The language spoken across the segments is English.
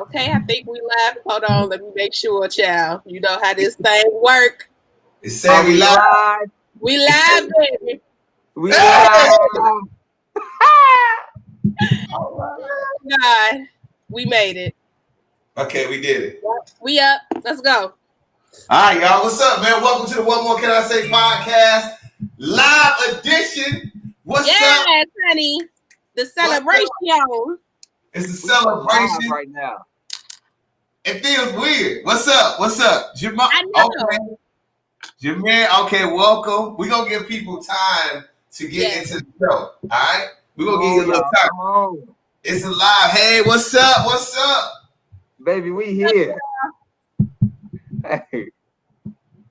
Okay, I think we live. Hold on, let me make sure, child. You know how this thing work. It said we live. We live, baby. We live. God, we made it. Okay, we did it. We up. Let's go. All right, y'all. What's up, man? Welcome to the What More Can I Say podcast live edition. What's up? Yes, honey. The celebration. It's the celebration right now. It feels weird. What's up? What's up? Jamal? Okay. Jamal, okay, welcome. We're going to give people time to get into the show. All right? We're going to give you a little time. Come on. It's alive. Hey, what's up? What's up? Baby, we here. Hey.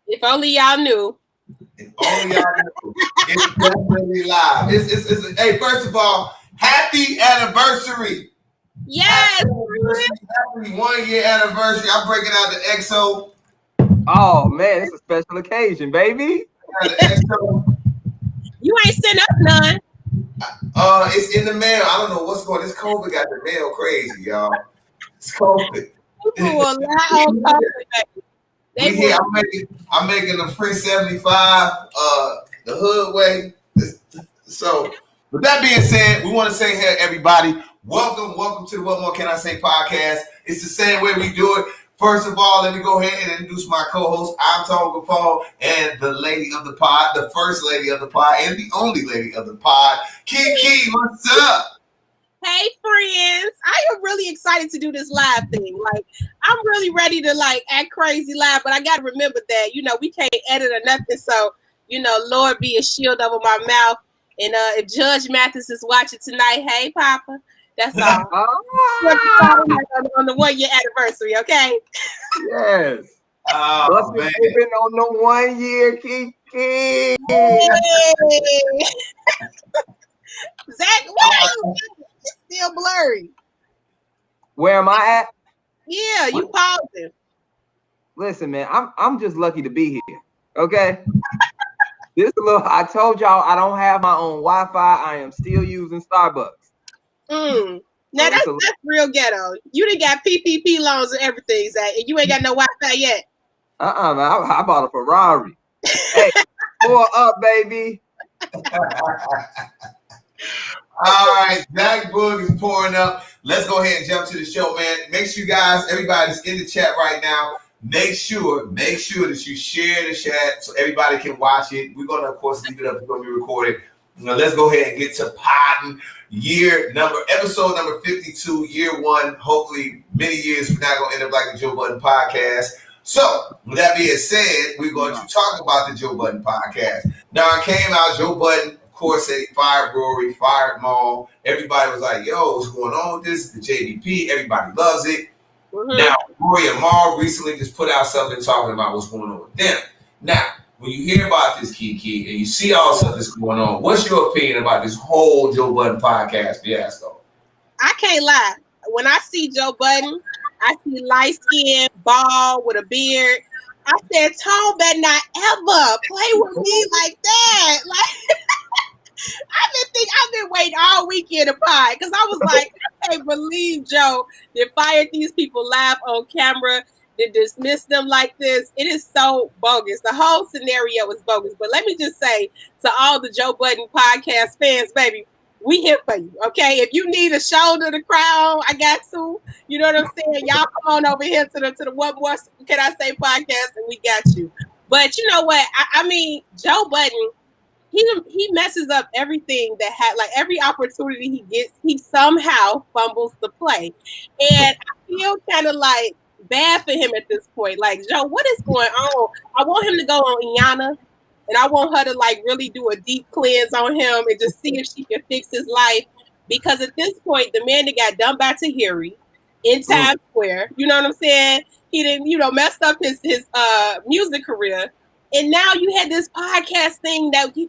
If only y'all knew. If only y'all knew. It's definitely live. It's, hey, first of all, happy anniversary. Yes. Happy 1 year anniversary. I'm breaking out the XO. Oh man, it's a special occasion, baby. You ain't sent us none. It's in the mail. I don't know what's going on. This COVID got the mail crazy, y'all. It's COVID. People will lie on COVID. I'm making the free 75 the hood way. So with that being said, we want to say here, everybody, welcome to the What More Can I Say podcast. It's the same way we do it. First of all, let me go ahead and introduce my co-host. I'm Tonga Paul, and the lady of the pod, the first lady of the pod, and the only lady of the pod, Kiki. What's up? Hey, friends. I am really excited to do this live thing. Like, I'm really ready to, act crazy live, but I got to remember that, we can't edit or nothing. So, Lord be a shield over my mouth. And if Judge Mathis is watching tonight, hey, Papa. That's all. On the 1 year anniversary, okay? Yes. Oh, man. On the 1 year, Kiki. Hey. Zach, where are you? It's still blurry. Where am I at? Yeah, you pausing. Listen, man, I'm just lucky to be here. Okay. I told y'all I don't have my own Wi-Fi. I am still using Starbucks. Now that's real ghetto. You done got PPP loans and everything, Zach, and you ain't got no Wi-Fi yet. Man, I bought a Ferrari. Hey, pour up, baby. All right, Zach Boog is pouring up. Let's go ahead and jump to the show, man. Make sure you guys, everybody's in the chat right now. Make sure that you share the chat so everybody can watch it. We're gonna, of course, leave it up. It's gonna be recorded. Now, let's go ahead and get to podding. Episode number 52, year one. Hopefully, many years we're not gonna end up like the Joe Budden podcast. So, with that being said, we're going to talk about the Joe Budden podcast. Now, it came out, Joe Budden, of course, said he fired Rory, fired Maul. Everybody was like, yo, what's going on with this? The JBP, everybody loves it. Mm-hmm. Now, Rory and Maul recently just put out something talking about what's going on with them. Now, when you hear about this, Kiki, and you see all stuff that's going on, what's your opinion about this whole Joe Budden podcast fiasco? I can't lie. When I see Joe Budden, I see light skin, bald with a beard. I said, Tone better not ever play with me like that. Like, I've been waiting all weekend to pod because I was like, I can't believe Joe that fired these people live on camera, to dismiss them like this. It is so bogus. The whole scenario is bogus. But let me just say to all the Joe Budden podcast fans, baby, we here for you, okay? If you need a shoulder to cry on, I got to. You know what I'm saying? Y'all come on over here to the What More Can I Say podcast, and we got you. But you know what? I mean, Joe Budden, he messes up everything that had, like, every opportunity he gets, he somehow fumbles the play. And I feel kind of like bad for him at this point. Like, Joe, what is going on? I want him to go on Iyanla. And I want her to, like, really do a deep cleanse on him and just see if she can fix his life. Because at this point, the man that got done by Tahiri in Times Square, you know what I'm saying? He didn't, messed up his music career. And now you had this podcast thing that he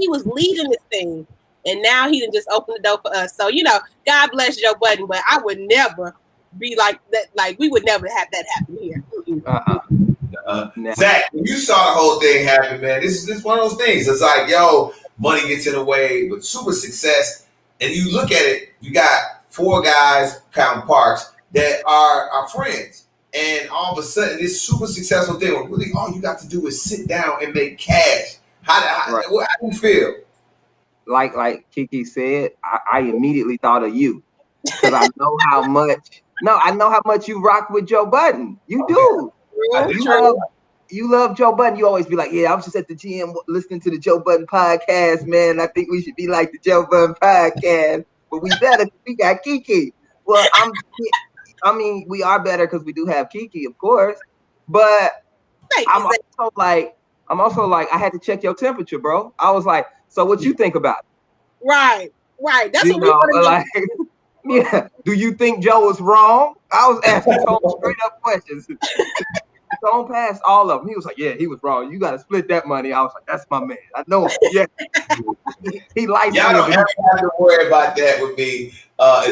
was leading this thing. And now he didn't just open the door for us. So, God bless Joe Budden, but I would never be like that. Like, we would never have that happen here. Zach, when you saw the whole thing happen, man, this is one of those things. It's like, yo, money gets in the way, but super success. And you look at it, you got four guys, counting Parks, that are our friends. And all of a sudden, this super successful thing where really all you got to do is sit down and make cash. How do you feel? Like Kiki said, I immediately thought of you because I know how much you rock with Joe Budden. You do. You love Joe Budden. You always be like, yeah, I was just at the gym listening to the Joe Budden podcast, man. I think we should be like the Joe Budden podcast, but we better. We got Kiki. Well, we are better because we do have Kiki, of course. But I'm also like, I had to check your temperature, bro. I was like, so what you think about it? Right. That's what we want to know. Yeah. Do you think Joe was wrong? I was asking Tone straight up questions. Tone passed all of them. He was like, yeah, he was wrong. You got to split that money. I was like, that's my man. I know him. Yeah. He likes Y'all don't ever have to worry about that with me.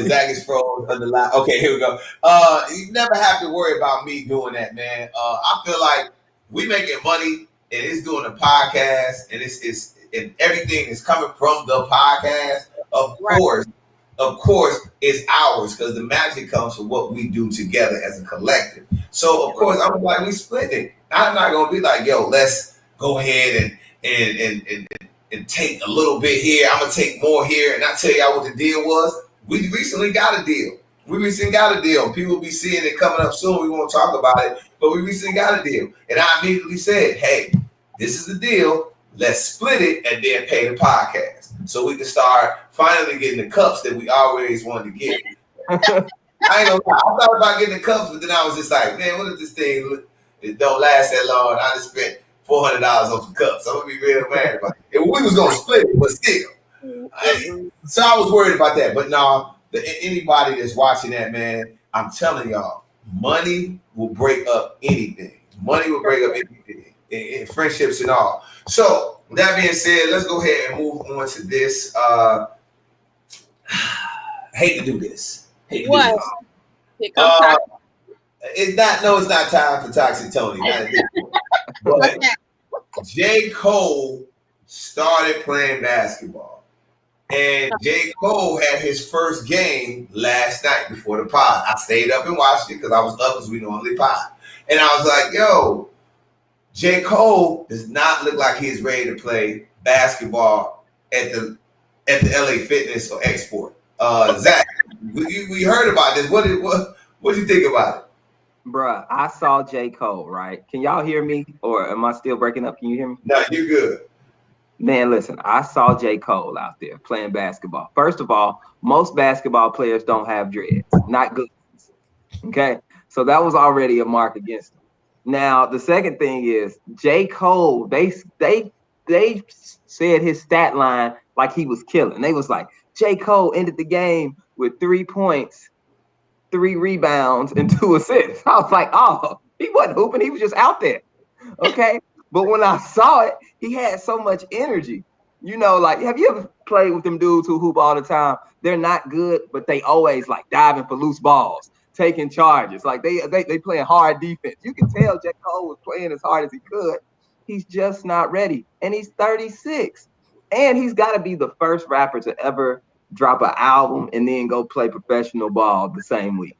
Zach is froze on the line. Okay, here we go. You never have to worry about me doing that, man. I feel like we making money and it's doing a podcast and it's and everything is coming from the podcast. Of course, it's ours because the magic comes from what we do together as a collective. So of course, I'm like, we split it. I'm not gonna be like, yo, let's go ahead and take a little bit here. I'm gonna take more here, and I tell y'all what the deal was. We recently got a deal. People will be seeing it coming up soon. We won't talk about it, but we recently got a deal, and I immediately said, hey, this is the deal. Let's split it and then pay the podcast so we can start finally getting the cups that we always wanted to get. I ain't gonna lie. I thought about getting the cups, but then I was just like, man, what if this thing it don't last that long? I just spent $400 on some cups. I'm gonna be real mad about it. And we was gonna split it, but still. So I was worried about that. But no, anybody that's watching that, man, I'm telling y'all, money will break up anything. In friendships and all. So that being said, let's go ahead and move on to this. Hate to do this. What? It's not time for Toxic Tony. But J. Cole started playing basketball. And J. Cole had his first game last night before the pod. I stayed up and watched it because I was up as we normally pod. And I was like, yo, J. Cole does not look like he's ready to play basketball at the LA Fitness or Export. Zach, we heard about this. What do you think about it? Bruh, I saw J. Cole, right? Can y'all hear me? Or am I still breaking up? Can you hear me? No, you're good. Man, listen, I saw J. Cole out there playing basketball. First of all, most basketball players don't have dreads. Not good ones. Okay? So that was already a mark against him. Now, the second thing is J. Cole, they said his stat line like he was killing. They was like, J. Cole ended the game with 3 points, 3 rebounds, and 2 assists. I was like, oh, he wasn't hooping. He was just out there. Okay. But when I saw it, he had so much energy. You know, like, have you ever played with them dudes who hoop all the time? They're not good, but they always like diving for loose balls, taking charges. Like they playing hard defense. You can tell J. Cole was playing as hard as he could. He's just not ready. And he's 36. And he's got to be the first rapper to ever drop an album and then go play professional ball the same week.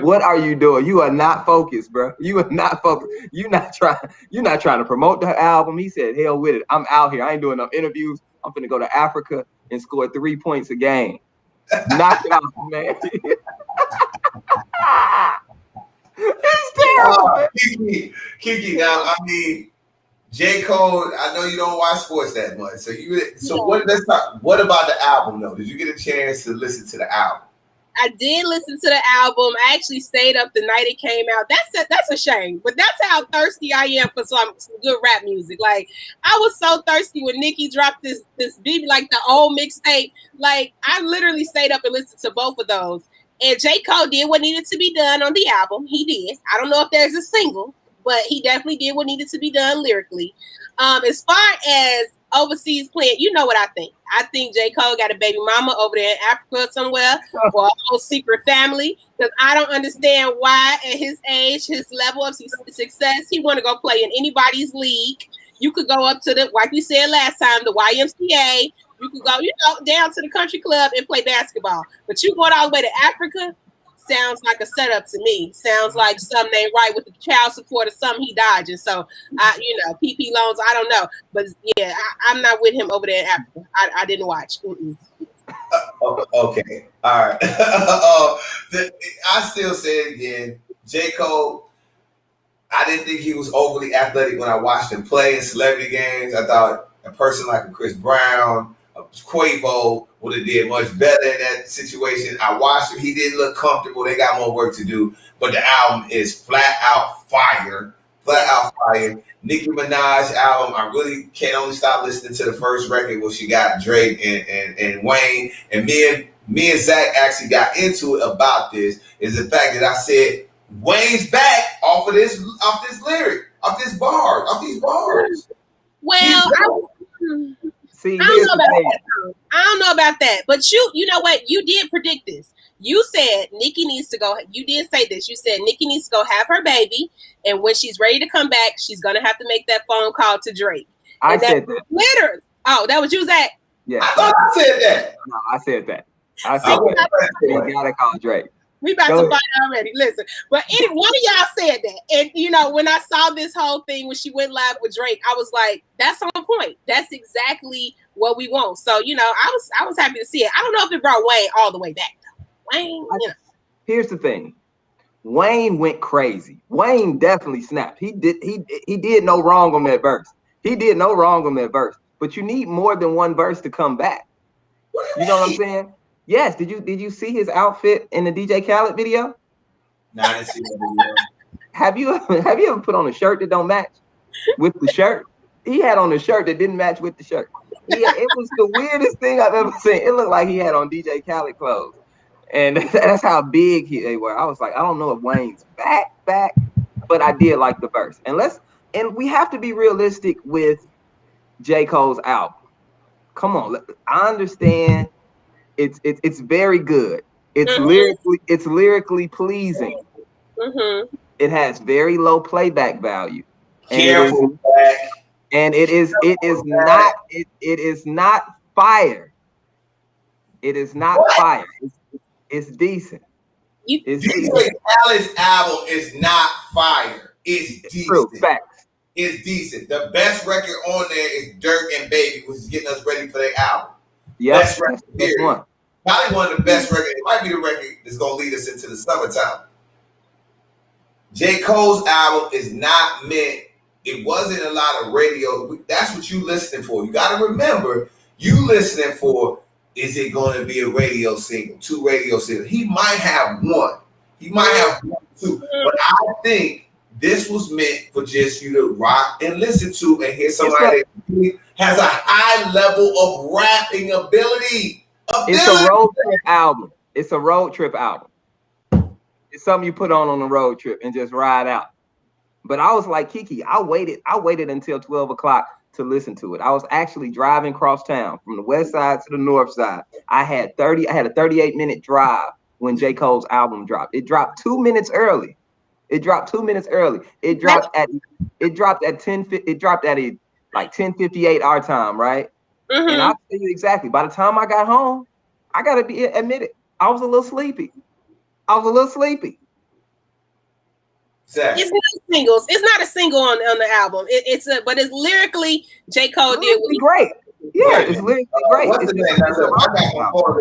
What are you doing? You are not focused, bro. You are not focused. You're not trying to promote the album. He said, hell with it. I'm out here. I ain't doing no interviews. I'm finna go to Africa and score 3 points a game. Knock it out, man. It's terrible, man. Kiki, now, I mean, J. Cole, I know you don't watch sports that much. What about the album, though? Did you get a chance to listen to the album? I did listen to the album. I actually stayed up the night it came out. That's a shame, but that's how thirsty I am for some good rap music. Like, I was so thirsty when Nicki dropped this beat, like the old mixtape. Like, I literally stayed up and listened to both of those. And J. Cole did what needed to be done on the album. He did. I don't know if there's a single, but he definitely did what needed to be done lyrically. As far as overseas playing, you know what I think. I think J. Cole got a baby mama over there in Africa somewhere, or a whole secret family, because I don't understand why at his age, his level of success, he want to go play in anybody's league. You could go up to like we said last time, the YMCA. You could go, down to the country club and play basketball. But you going all the way to Africa? sounds like a setup to me. Sounds like something ain't right with the child support or something he dodging. So PP loans, I don't know. But yeah, I'm not with him over there in Africa. I didn't watch. Okay. All right. I still say it again. J. Cole, I didn't think he was overly athletic when I watched him play in celebrity games. I thought a person like a Chris Brown, a Quavo would have did much better in that situation. I watched him. He didn't look comfortable. They got more work to do. But the album is flat out fire. Flat out fire. Nicki Minaj album, I really can't only stop listening to the first record where she got Drake and Wayne. And me and Zach actually got into it about this, is the fact that I said Wayne's back off these bars. Well, see, I don't know about that. But you know what? You did predict this. You said Nicki needs to go. You did say this. You said Nicki needs to go have her baby, and when she's ready to come back, she's gonna have to make that phone call to Drake. I said that. Literally. Oh, that was you, Zach? Yeah. I thought I said that. No, I said that. I said that. You gotta call Drake. We about to fight already. Listen, but one of y'all said that, and when I saw this whole thing when she went live with Drake, I was like, "That's on point. That's exactly what we want." So I was happy to see it. I don't know if it brought Wayne all the way back. Wayne, Here's the thing. Wayne went crazy. Wayne definitely snapped. He did no wrong on that verse. He did no wrong on that verse. But you need more than one verse to come back. You know what I'm saying? Yes. Did you see his outfit in the DJ Khaled video? No, I didn't see that video. Have you ever put on a shirt that don't match with the shirt? He had on a shirt that didn't match with the shirt. It was the weirdest thing I've ever seen. It looked like he had on DJ Khaled clothes. And that's how big they were. I was like, I don't know if Wayne's back, but I did like the verse. And we have to be realistic with J. Cole's album. Come on, I understand. It's very good. It's lyrically pleasing. Mm-hmm. It has very low playback value. Careful, and it is not fire. It is not fire. It's decent. DJ Khaled's album is not fire. It's decent. True, facts. It's decent. The best record on there is Dirk and Baby, which is getting us ready for their album. Yeah, that's one. Probably one of the best records. It might be the record that's going to lead us into the summertime. J. Cole's album is not meant. It wasn't a lot of radio. That's what you listening for. You got to remember, you listening for, is it going to be a radio single, 2 radio singles? He might have one. He might have 1 or 2. But I think this was meant for just you to rock and listen to and hear somebody that has a high level of rapping ability. It's a road trip album. It's a road trip album. It's something you put on a road trip and just ride out. But I was like, Kiki, I waited until 12 o'clock to listen to it. I was actually driving across town from the west side to the north side. I had a 38-minute drive when J. Cole's album dropped. It dropped 2 minutes early. It dropped at 10:58 our time, right? Mm-hmm. And I'll tell you exactly. By the time I got home, I gotta be admitted, I was a little sleepy. Exactly. It's not singles. It's not a single on the album. But it's lyrically J. Cole did great. Yeah, it's lyrically great. What's the name?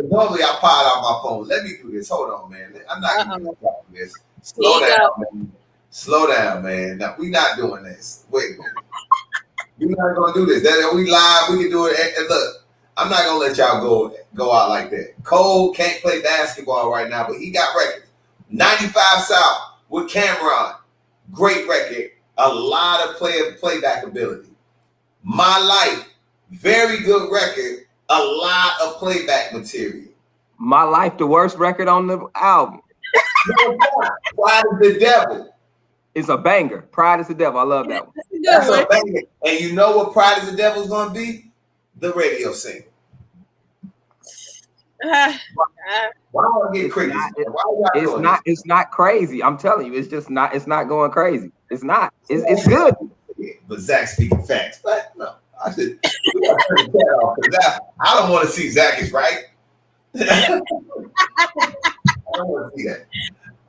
Normally I pile out my phone. Let me do this. Hold on, man. I'm not going to do this. Slow down, man. Now, we're not doing this. Wait a minute. We're not going to do this. We live. We can do it. And look, I'm not going to let y'all go out like that. Cole can't play basketball right now, but he got records. 95 South with Cameron. Great record. A lot of playback ability. My Life. Very good record. A lot of playback material. My Life, the worst record on the album. Pride is the Devil. It's a banger. Pride is the Devil. I love that one. That's a banger. And you know what Pride is the Devil is going to be? The radio single. Why are I getting crazy? It's not crazy. I'm telling you, it's not going crazy. It's not. It's good. But Zach speaking facts. But no, I don't want to see Zach is right. I don't want to see that.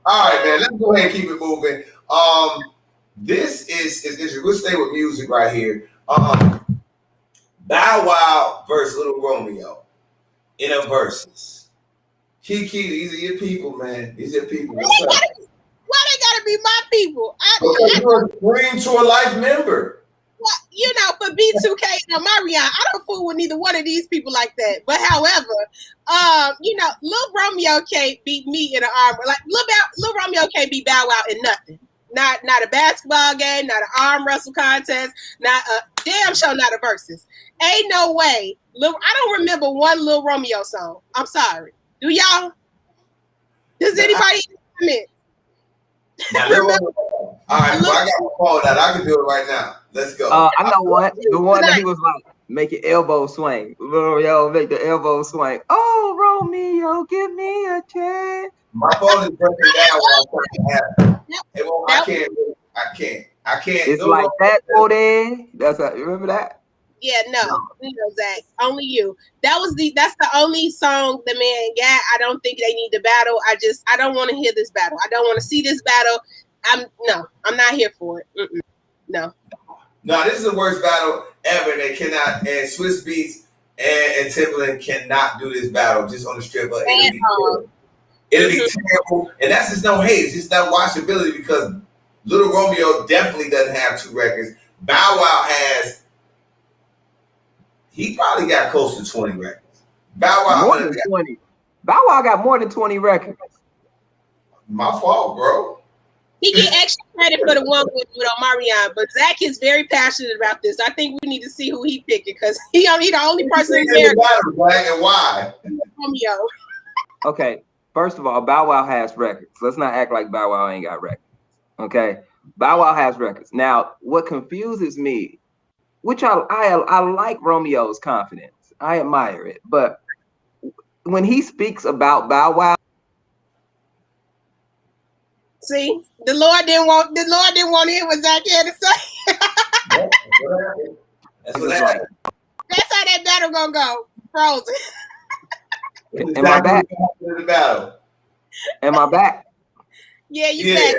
All right, man. Let's go ahead and keep it moving. This is we'll stay with music right here. Bow Wow versus Little Romeo in a versus. Kiki, these are your people, man. These are your people. What's up? Why they gotta be my people? Because you're a Dream Tour Life member. Well, you know, for B2K and Marion, I don't fool with neither one of these people like that. But however, you know, Lil Romeo can't beat me in an arm. Like Lil Romeo can't beat Bow Wow in nothing. Not a basketball game, not an arm wrestle contest, not a damn show, not a versus. Ain't no way. I don't remember one Lil Romeo song. I'm sorry. Do y'all? Does anybody comment? All right, well, I got my phone out. I can do it right now. Let's go. I know what. The one that he was like, make your elbow swing. Romeo, make the elbow swing. Oh, Romeo, give me a chance. My phone is breaking down while I'm trying to I can't. It's like that, Odin. Remember that? Yeah, no, Zach. Only you. That's the only song the man got. I don't think they need to battle. I don't want to hear this battle. I don't want to see this battle. I'm not here for it. No, this is the worst battle ever. They cannot, and Swiss Beats and Timbaland cannot do this battle just on the strip. But it'll be terrible. And that's just no hate. It's just not watchability because Little Romeo definitely doesn't have 2 records. Bow Wow he probably got close to 20 records. Bow Wow more than 20. Bow Wow got more than 20 records. My fault, bro. He get extra credit for the one with Omarion, but Zach is very passionate about this. I think we need to see who he picking because he the only person in there. And why? Romeo. Okay, first of all, Bow Wow has records. Let's not act like Bow Wow ain't got records. Okay, Bow Wow has records. Now, what confuses me, which I like Romeo's confidence. I admire it, but when he speaks about Bow Wow. See, the Lord didn't want to hear what Zach had to say. That's what happened. That's how that battle gonna go. Frozen. Am I back? Am I back? Yeah, you back.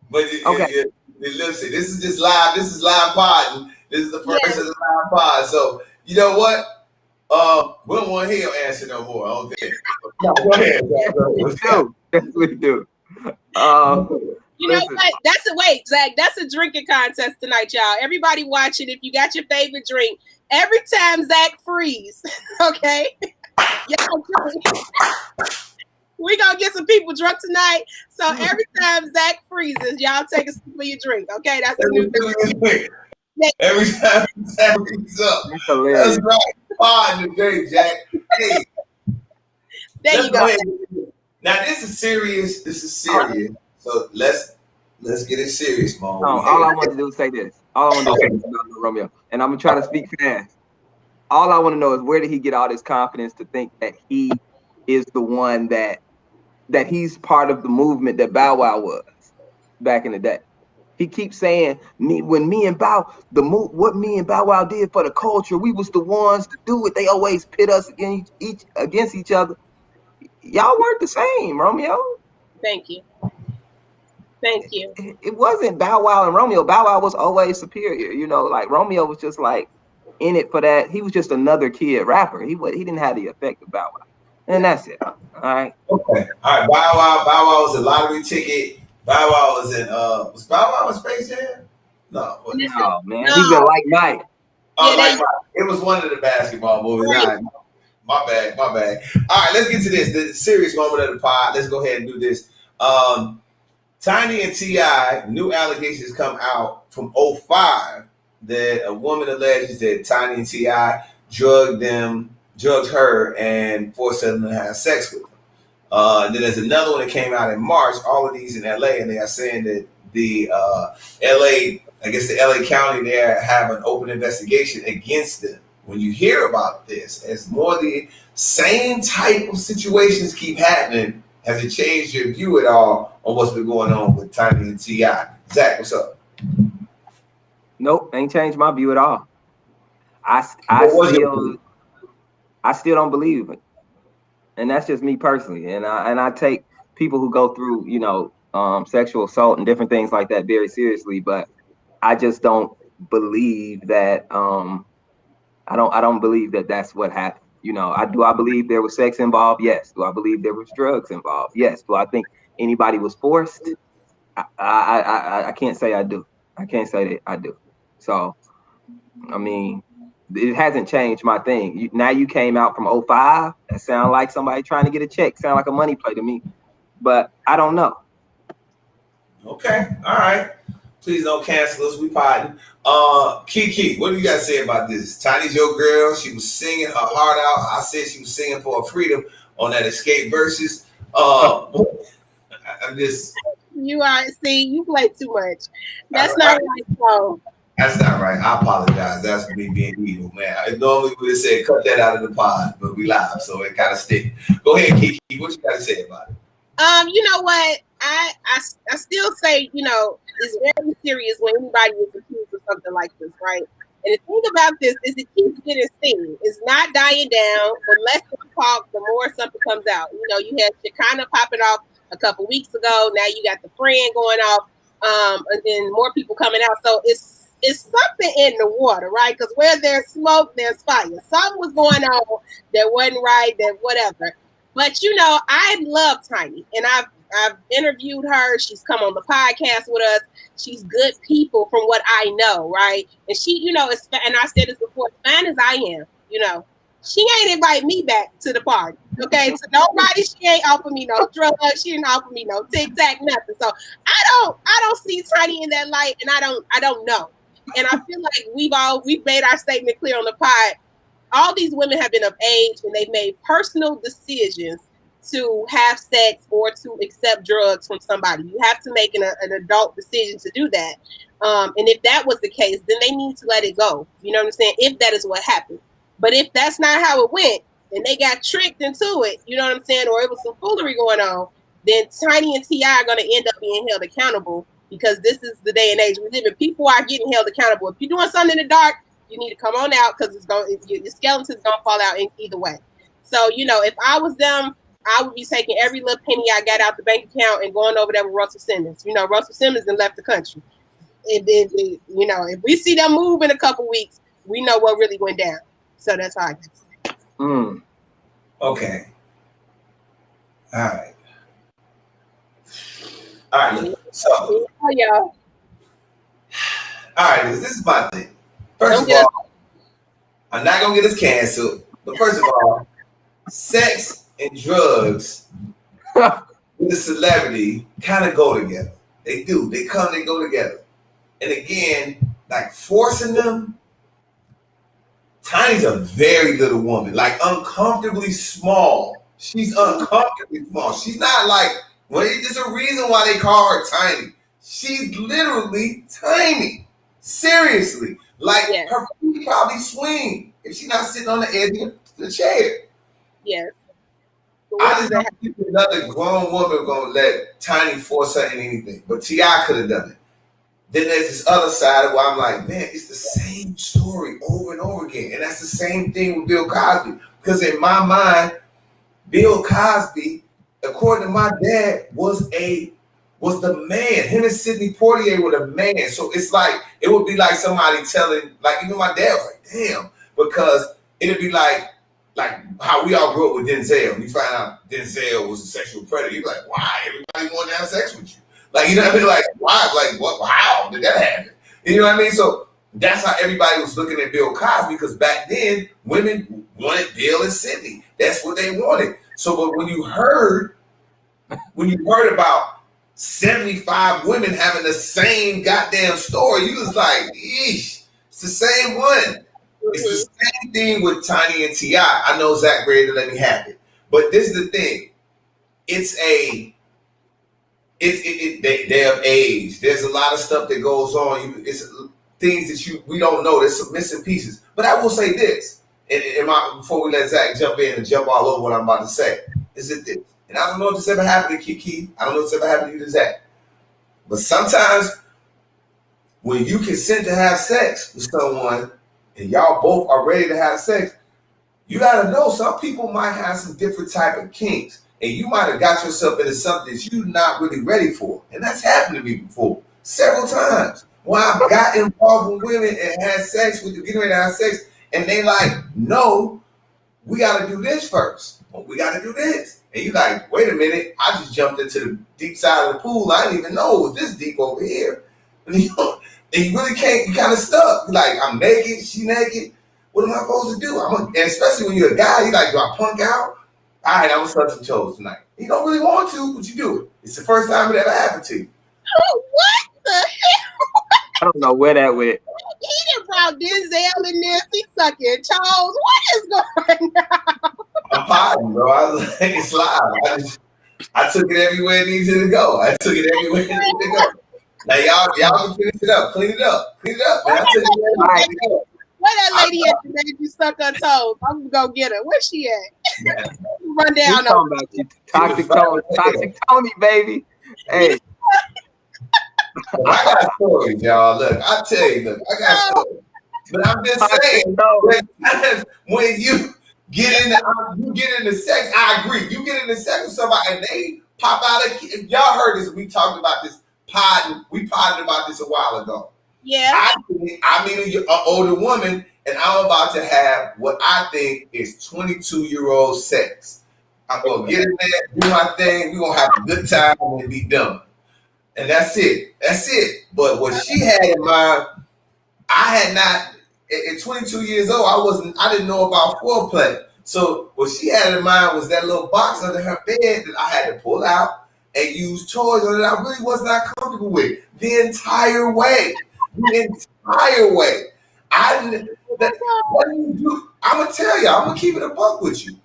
But okay. Listen, this is just live. This is live pod. This is the first of the live pod. So you know what? We don't want to hear your answer no more. Okay. No, go ahead. Yes, we do. You know what? Zach. That's a drinking contest tonight, y'all. Everybody watch it. If you got your favorite drink, every time Zach freeze, okay? We gonna get some people drunk tonight. So every time Zach freezes, y'all take a sip of your drink. Okay, that's the new thing. Every time Zach freezes up. That's right. Fine today, Jack. Hey. There you go. Now this is serious. So let's get it serious, Mo. All I want to do is say this. All I want to do is say this about Romeo. And I'm gonna try to speak fast. All I want to know is where did he get all this confidence to think that he is the one that he's part of the movement that Bow Wow was back in the day. He keeps saying what me and Bow Wow did for the culture, we was the ones to do it. They always pit us against each other. Y'all weren't the same, Romeo. Thank you. It wasn't Bow Wow and Romeo. Bow Wow was always superior. You know, like Romeo was just like in it for that. He was just another kid rapper. He didn't have the effect of Bow Wow. And that's it. All right. Okay. All right. Bow Wow was a lottery ticket. Bow Wow was Bow Wow in Space Jam? No, man. No. He's a like Mike. Oh, like Mike. It was one of the basketball movies. Right. My bad. All right, let's get to this. The serious moment of the pod. Let's go ahead and do this. Tiny and T.I., new allegations come out from 2005 that a woman alleges that Tiny and T.I. drugged her and forced them to have sex with them. And then there's another one that came out in March, all of these in LA, and they are saying that the LA County there have an open investigation against them. When you hear about this, as more the same type of situations keep happening, has it changed your view at all on what's been going on with Tiny and T.I.? Zach, what's up? Nope, ain't changed my view at all. I still don't believe it. And that's just me personally. And I take people who go through, sexual assault and different things like that very seriously, but I just don't believe that. I don't believe that that's what happened. You know, I believe there was sex involved? Yes. Do I believe there was drugs involved? Yes. Do I think anybody was forced? I can't say I do. I can't say that I do. So, I mean, it hasn't changed my thing. Now you came out from 05. That sound like somebody trying to get a check. Sound like a money play to me. But I don't know. Okay. All right. Please don't cancel us. We pardon. Kiki, what do you got to say about this? Tiny's your girl. She was singing her heart out. I said she was singing for her freedom on that Escape Versus. I'm just. You play too much. That's not right, though. That's not right. I apologize. That's me being evil, man. I normally would have said cut that out of the pod, but we live, so it kind of stick. Go ahead, Kiki. What you got to say about it? You know what? I still say, you know, it's very serious when anybody is accused of something like this, right? And the thing about this is it keeps getting seen. It's not dying down. The less we talk, the more something comes out. You know, you had Shekinah popping off a couple weeks ago. Now you got the friend going off, and then more people coming out. So it's something in the water, right? Because where there's smoke, there's fire. Something was going on that wasn't right, that whatever. But you know, I love Tiny, and I've interviewed her. She's come on the podcast with us. She's good people from what I know, right? And she, you know, and I said this before, as fine as I am, you know, she ain't invite me back to the party. Okay, so nobody, she ain't offer me no drugs, she didn't offer me no Tic Tac, nothing. So I don't see Tiny in that light, and I don't know. And I feel like we've made our statement clear on the pod. All these women have been of age, and they've made personal decisions to have sex or to accept drugs from somebody. You have to make an adult decision to do that. And if that was the case, then they need to let it go. You know what I'm saying? If that is what happened. But if that's not how it went, and they got tricked into it, you know what I'm saying? Or it was some foolery going on, then Tiny and T.I. are going to end up being held accountable, because this is the day and age we live in. People are getting held accountable. If you're doing something in the dark, you need to come on out, because your skeleton's going to fall out in either way. So, you know, if I was them, I would be taking every little penny I got out the bank account and going over there with Russell Simmons. You know, Russell Simmons then left the country. You know, if we see them move in a couple weeks, we know what really went down. So that's how I can say. Okay. All right. All right. So, y'all. All right. This is my thing. First of all, I'm not going to get us canceled. But first of all, sex and drugs with a celebrity kind of go together. They do. They go together. And again, like forcing them. Tiny's a very little woman, like uncomfortably small. She's uncomfortably small. She's not like, well, there's a reason why they call her Tiny. She's literally tiny. Seriously. Like her feet probably swing if she's not sitting on the edge of the chair. Yes. I just don't think another grown woman gonna let Tiny force her in anything. But T.I. could have done it. Then there's this other side where I'm like, man, it's the same story over and over again. And that's the same thing with Bill Cosby. Because in my mind, Bill Cosby, according to my dad, was the man. Him and Sidney Poitier were the man. So it's like, it would be like somebody telling, like, even my dad was like, damn. Because it'd be like how we all grew up with Denzel. You find out Denzel was a sexual predator. You're like, why? Everybody wanted to have sex with you. Like, you know what I mean? Like, why? Like, what? How did that happen? You know what I mean? So that's how everybody was looking at Bill Cosby, because back then, women wanted Bill and Sidney. That's what they wanted. So, but when you heard about 75 women having the same goddamn story, you was like, eesh, it's the same one. It's the same thing with Tiny and T.I. I know Zach ready to let me have it. But this is the thing. They're of age. There's a lot of stuff that goes on. It's things that we don't know. There's some missing pieces. But I will say this, before we let Zach jump in and jump all over what I'm about to say, is it this? And I don't know if this ever happened to Kiki. I don't know if this ever happened to you, to Zach. But sometimes when you consent to have sex with someone and y'all both are ready to have sex, you got to know some people might have some different type of kinks. and you might have got yourself into something that you're not really ready for. And that's happened to me before, several times. When I've got involved with women and had sex with the getting ready to have sex, and they like, no, we got to do this first. We got to do this. And you like, wait a minute, I just jumped into the deep side of the pool. I didn't even know it was this deep over here. And you really can't, you kind of stuck. You're like, I'm naked, she naked. What am I supposed to do? And especially when you're a guy, you're like, do I punk out? All right, I'm going to suck some toes tonight. You don't really want to, but you do it. It's the first time it ever happened to you. Oh, what the hell? I don't know where that went. He done brought Denzel in there. He sucking toes. What is going on? I'm potting, bro. I was like, it's live. I took it everywhere it needed to go. I took it everywhere it needed to go. Now y'all can finish it up, clean it up, man. I took it everywhere it needed to go. Where that lady at that made you suck her toes? I'm gonna go get her. Where's she at? Run down. Talking about you, toxic Tony, baby. Hey. Well, I got stories, y'all. Look, I tell you, I got stories. But I'm just saying, when you get into sex, I agree. You get into sex with somebody and they pop out a kid. Y'all heard this. We talked about this we podded about this a while ago. Yeah. I meet an older woman and I'm about to have what I think is 22-year-old sex. I'm going to get in there, do my thing. We're going to have a good time and be done. And that's it. But what she had in mind, I had not, at 22 years old, I didn't know about foreplay. So what she had in mind was that little box under her bed that I had to pull out and use toys on that I really was not comfortable with the entire way. What do you do? I'm going to tell you, I'm going to keep it a buck with you.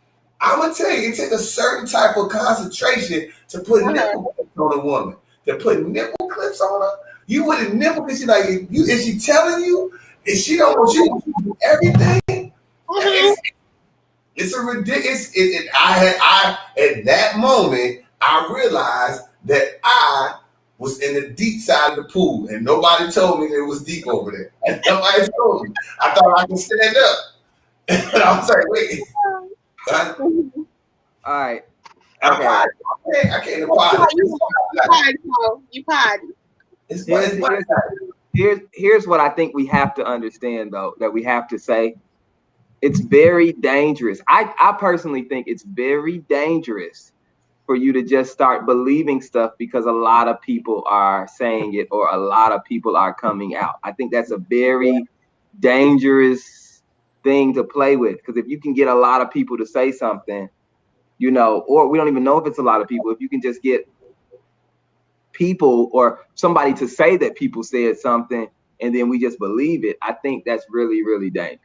I'm going to tell you, it takes a certain type of concentration to put nipple clips on a woman. To put nipple clips on her, you wouldn't nipple because is she telling you? Is she don't want you to do everything? Mm-hmm. It's a ridiculous. I at that moment I realized that I was in the deep side of the pool, and nobody told me that it was deep over there. And nobody told me. I thought I could stand up, and I was like, wait. All right. Okay. I can't apologize. You potty. Here's what I think we have to understand, though, that we have to say. It's very dangerous. I personally think it's very dangerous for you to just start believing stuff because a lot of people are saying it or a lot of people are coming out. I think that's a very dangerous thing to play with, because if you can get a lot of people to say something, or we don't even know if it's a lot of people, if you can just get people or somebody to say that people said something and then we just believe it, I think that's really, really dangerous.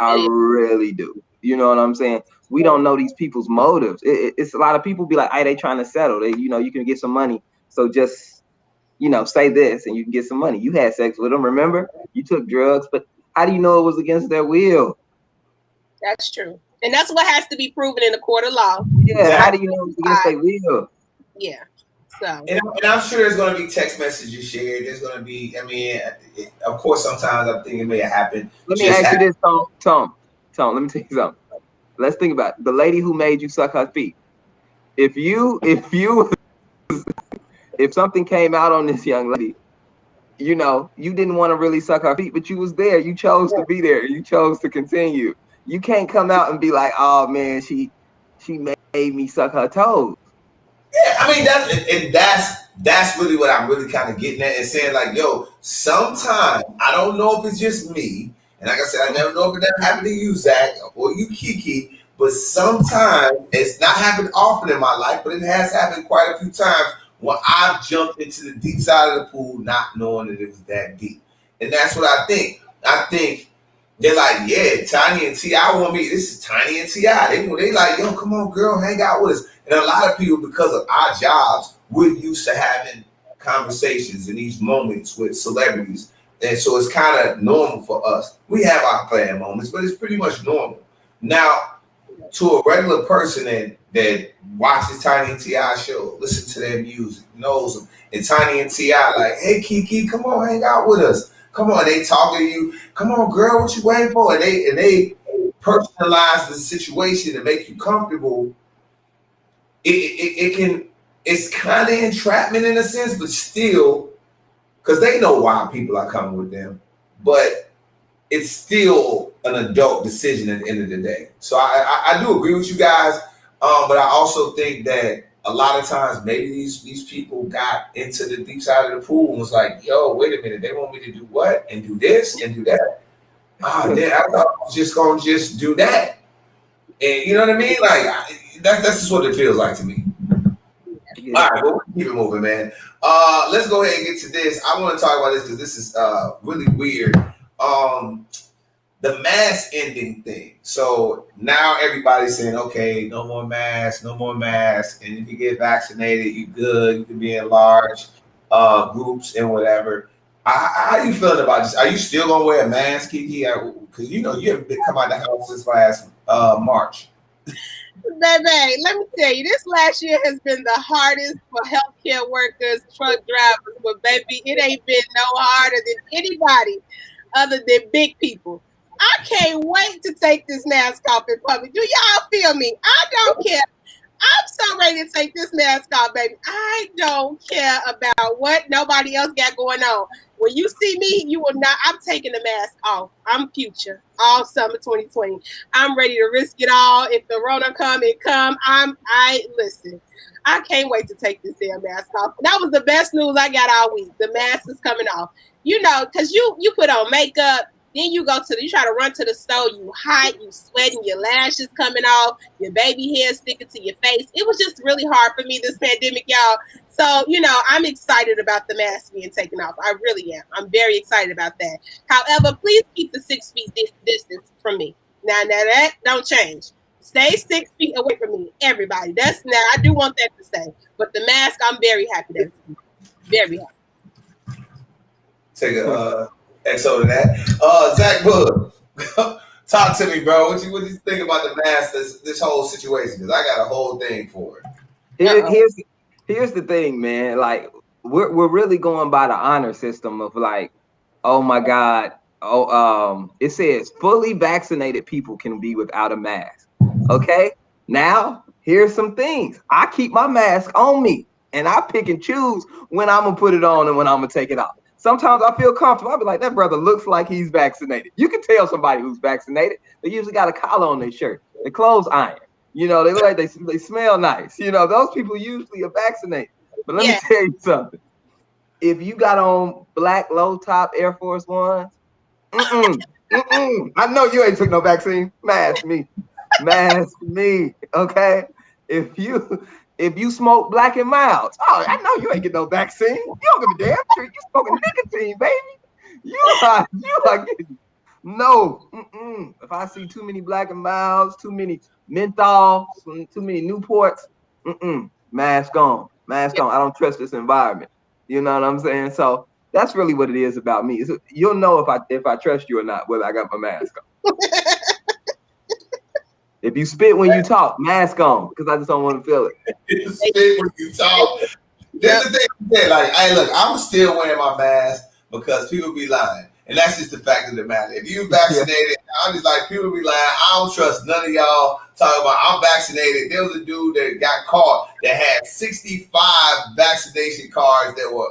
I really do. You know what I'm saying? We don't know these people's motives. It's a lot of people be like, hey, they trying to settle. You can get some money. So just, say this and you can get some money. You had sex with them, remember? You took drugs, but how do you know it was against their will? That's true. And that's what has to be proven in a court of law. Yeah, how do you know it's against their will? Yeah. So. And I'm sure there's going to be text messages shared. There's going to be, of course, sometimes I think it may have happened. Let me ask you this, Tom, let me tell you something. Let's think about it. The lady who made you suck her feet. If something came out on this young lady, you didn't want to really suck her feet, but you was there. You chose to be there. You chose to continue. You can't come out and be like, oh man, she made me suck her toes. Yeah, that's really what I'm really kind of getting at and saying, like, yo, sometimes I don't know if it's just me, and like I said, I never know if that happened to you, Zach, or you, Kiki, but sometimes it's not happened often in my life, but it has happened quite a few times when I've jumped into the deep side of the pool not knowing that it was that deep. And that's what I think. I think they're like, yeah, Tiny and T.I. want me. This is Tiny and T.I. They like, yo, come on, girl, hang out with us. And a lot of people, because of our jobs, we're used to having conversations in these moments with celebrities. And so it's kind of normal for us. We have our fan moments, but it's pretty much normal. Now, to a regular person that watches Tiny and T.I. show, listen to their music, knows them, and Tiny and T.I. like, hey, Kiki, come on, hang out with us. Come on, they talk to you. Come on, girl, what you waiting for? And they personalize the situation to make you comfortable. it's kind of entrapment in a sense, but still, because they know why people are coming with them, but it's still an adult decision at the end of the day. So I do agree with you guys, but I also think that a lot of times maybe these people got into the deep side of the pool and was like, yo, wait a minute, they want me to do what? And do this and do that. Then I thought I was just going to just do that. And you know what I mean? Like, that's just what it feels like to me. Yeah. All right, well, we'll keep it moving, man. Let's go ahead and get to this. I want to talk about this because this is really weird. The mask ending thing. So now everybody's saying, okay, no more masks, no more masks. And if you get vaccinated, you good. You can be in large groups and whatever. How are you feeling about this? Are you still going to wear a mask, Kiki? Because you haven't come out of the house since last March. Baby, let me tell you, this last year has been the hardest for healthcare workers, truck drivers, but baby, it ain't been no harder than anybody other than big people. I can't wait to take this mask off in public. Do y'all feel me? I don't care. I'm so ready to take this mask off, baby. I don't care about what nobody else got going on. When you see me, you will not. I'm taking the mask off. I'm future all summer 2020. I'm ready to risk it all. If the Rona come, it come. Listen. I can't wait to take this damn mask off. That was the best news I got all week. The mask is coming off. Because you put on makeup. Then you try to run to the store, you hot, you sweating, your lashes coming off, your baby hair sticking to your face. It was just really hard for me this pandemic, y'all. So, I'm excited about the mask being taken off. I really am. I'm very excited about that. However, please keep the 6 feet distance from me. Now that don't change. Stay 6 feet away from me, everybody. I do want that to stay. But the mask, I'm very happy that's very happy. Take a XO to that. Zach Boog, talk to me, bro. What you think about the mask? This whole situation? Because I got a whole thing for it. Here's the thing, man. Like we're really going by the honor system of like, oh my God. It says fully vaccinated people can be without a mask. Okay. Now here's some things. I keep my mask on me, and I pick and choose when I'm gonna put it on and when I'm gonna take it off. Sometimes I feel comfortable. I'll be like, that brother looks like he's vaccinated. You can tell somebody who's vaccinated. They usually got a collar on their shirt. Their clothes iron. They look like they smell nice. Those people usually are vaccinated. But let me tell you something. If you got on black low top Air Force Ones, I know you ain't took no vaccine. Mask me, okay? If you smoke Black and Milds, I know you ain't get no vaccine. You don't give a damn shit. You smoking nicotine, baby. You are getting no. If I see too many Black and Milds, too many menthols, too many Newports, mask on. I don't trust this environment. You know what I'm saying? So that's really what it is about me. You'll know if I trust you or not whether I got my mask on. If you spit when you talk, mask on, because I just don't want to feel it. Spit when you talk. That's the thing. Like, hey, look, I'm still wearing my mask because people be lying. And that's just the fact of the matter. If you vaccinated, I'm just like, people be lying. I don't trust none of y'all talking about I'm vaccinated. There was a dude that got caught that had 65 vaccination cards that were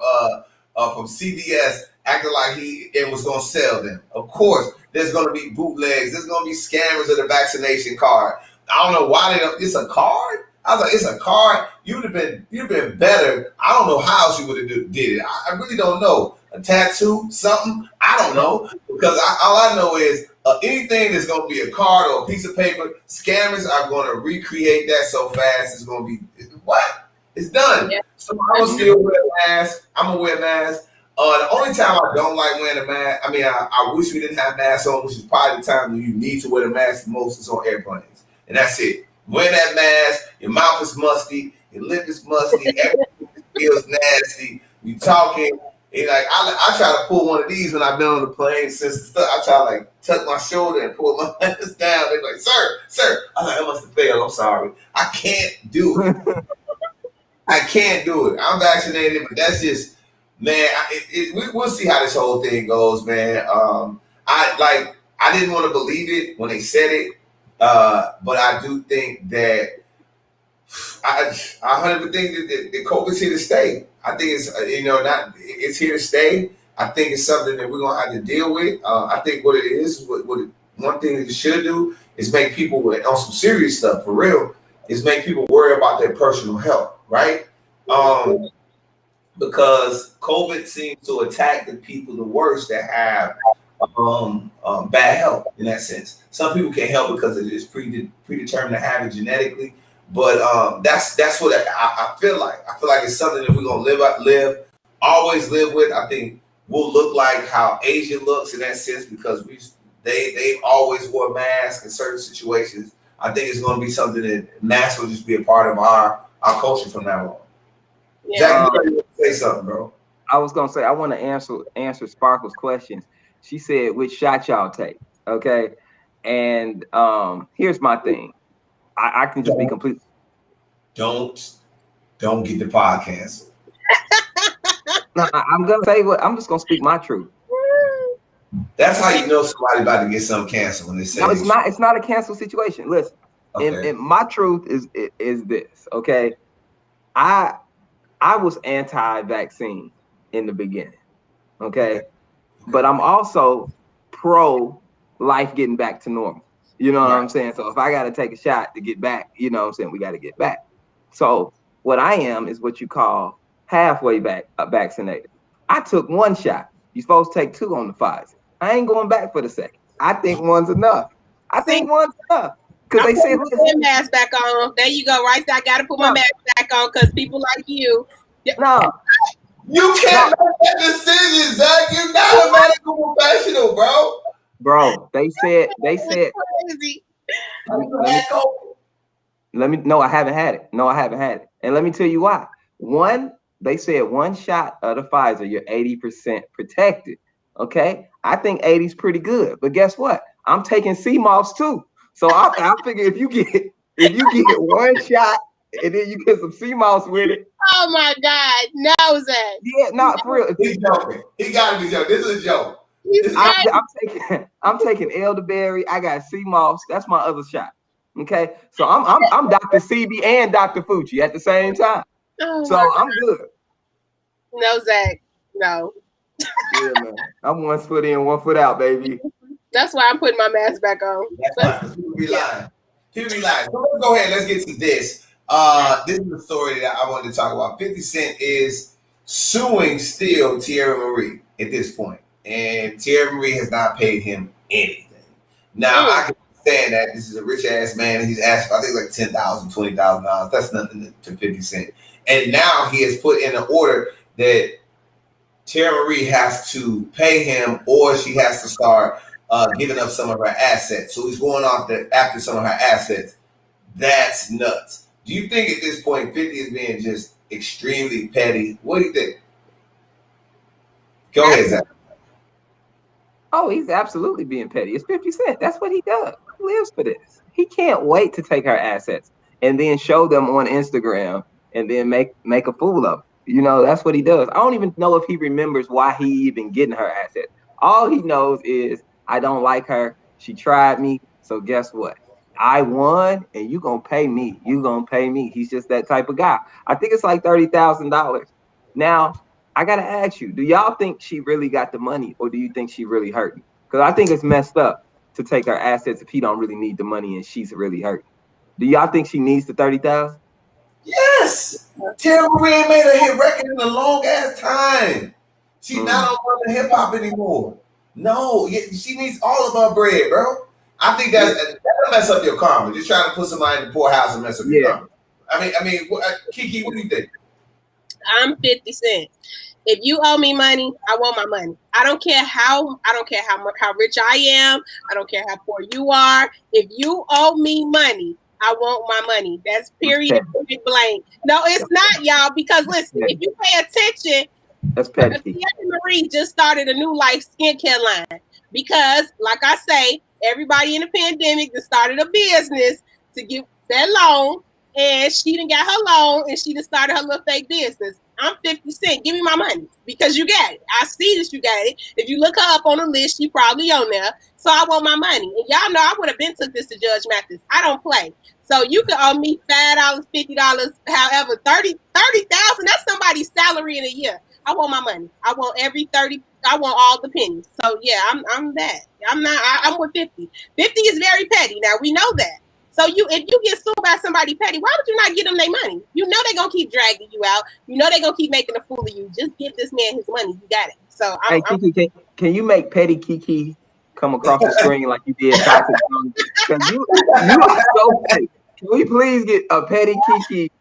from CVS acting like it was going to sell them. Of course, there's going to be bootlegs. There's going to be scammers of the vaccination card. I don't know why it's a card. I was like, it's a card. You'd have been better. I don't know how else you would have did it. I really don't know. A tattoo, something. I don't know, because all I know is anything that's going to be a card or a piece of paper, scammers are going to recreate that so fast. It's going to be what? It's done. Yeah. So I'm gonna still wear a mask. I'm gonna wear a mask. The only time I don't like wearing a mask, I wish we didn't have masks on, which is probably the time when you need to wear the mask the most is on airplanes. And that's it. Wear that mask, your mouth is musty, your lip is musty, everything feels nasty. You talking, and like I try to pull one of these when I've been on the plane since I try to like tuck my shoulder and pull my hands down. They're like, sir. I'm like, I must have failed. I'm sorry. I can't do it. I can't do it. I'm vaccinated, but that's just, man, we'll see how this whole thing goes, man. I didn't want to believe it when they said it, but I do think that I 100% think that COVID's here to stay. I think it's it's here to stay. I think it's something that we're gonna have to deal with. I think what it is, one thing that you should do is make people on some serious stuff for real. Is make people worry about their personal health, right? Because COVID seems to attack the people the worst that have bad health in that sense. Some people can't help because it is predetermined to have it genetically. But that's what I feel like. I feel like it's something that we're gonna always live with. I think we'll look like how Asia looks in that sense because they always wore masks in certain situations. I think it's gonna be something that masks will just be a part of our culture from now on. Yeah. Jack, you say something, bro. I was gonna say I want to answer Sparkle's questions. She said which shot y'all take, okay? And here's my thing. I can just be completely. Don't get the podcast. No, I'm gonna say what I'm just gonna speak my truth. That's how you know somebody about to get something canceled when they say. No, it's not a cancel situation. Listen, okay. and my truth is this, okay? I was anti-vaccine in the beginning, okay? But I'm also pro life getting back to normal. You know what I'm saying? So if I got to take a shot to get back, you know what I'm saying, we got to get back. So what I am is what you call halfway vaccinated. I took one shot. You're supposed to take two on the Pfizer. I ain't going back for the second. I think one's enough. Because they said my mask back on. There you go, right? So I got to put my mask back on because people like you. No. You can't make that decision, Zach. You're not a medical professional, bro. Bro, they said. No, I haven't had it. And let me tell you why. They said one shot of the Pfizer, you're 80% protected. Okay, I think 80 is pretty good. But guess what? I'm taking CMOS too. So I figure if you get one shot and then you get some CMOS with it. Oh my God, no, Zach. Yeah, not for real. He's joking. He got to be joking. This is a joke. I'm taking elderberry. I got CMOS. That's my other shot. Okay, so I'm Dr. CB and Dr. Fucci at the same time. Oh so I'm good. No, Zach. No. Yeah, man. I'm 1 foot in, 1 foot out, baby. That's why I'm putting my mask back on. People be lying. So let's go ahead. Let's get to this. This is the story that I wanted to talk about. 50 Cent is suing still Tierra Marie at this point. And Tierra Marie has not paid him anything. Now, I can understand that this is a rich ass man and he's asked for, I think, like $10,000, $20,000. That's nothing to 50 Cent. And now he has put in an order that Tierra Marie has to pay him or she has to start giving up some of her assets. So he's going after some of her assets. That's nuts. Do you think at this point 50 is being just extremely petty? What do you think? Go ahead, Zach. Oh, he's absolutely being petty. It's 50 Cent. That's what he does. He lives for this. He can't wait to take her assets and then show them on Instagram and then make a fool of them. You know, that's what he does. I don't even know if he remembers why he even getting her assets. All he knows is I don't like her. She tried me. So guess what? I won and you gonna pay me. You gonna pay me. He's just that type of guy. I think it's like $30,000. Now, I gotta ask you, do y'all think she really got the money or do you think she really hurting? Because I think it's messed up to take her assets if he don't really need the money and she's really hurting. Do y'all think she needs the $30,000? Yes. Tierra Marie ain't made a hit record in a long ass time. She's not on hip hop anymore. No, she needs all of her bread, bro. I think that'll mess up your karma. Just trying to put somebody in the poorhouse and mess up your karma. I mean, Kiki, what do you think? I'm 50 Cent. If you owe me money, I want my money. I don't care how rich I am. I don't care how poor you are. If you owe me money, I want my money. That's period, blank. No, it's not, y'all, because listen, if you pay attention, that's petty. Tierra Marie just started a new skincare line because, like I say, everybody in the pandemic just started a business to get that loan, and she done got her loan, and she done started her little fake business. I'm 50 Cent. Give me my money because you got it. I see that you got it. If you look her up on the list, she probably on there. So I want my money. And y'all know I would have been took this to Judge Mathis. I don't play. So you can owe me $5, $50, however, 30,000. That's somebody's salary in a year. I want my money. I want every 30. I want all the pennies. So yeah, I'm that. I'm with 50. 50 is very petty. Now we know that. So if you get sued by somebody petty, why would you not give them their money? You know they're gonna keep dragging you out. You know they're gonna keep making a fool of you. Just give this man his money. You got it. So hey, Kiki, can you make petty Kiki come across the screen like you did Toxic? Because you are so petty. Can we please get a petty Kiki?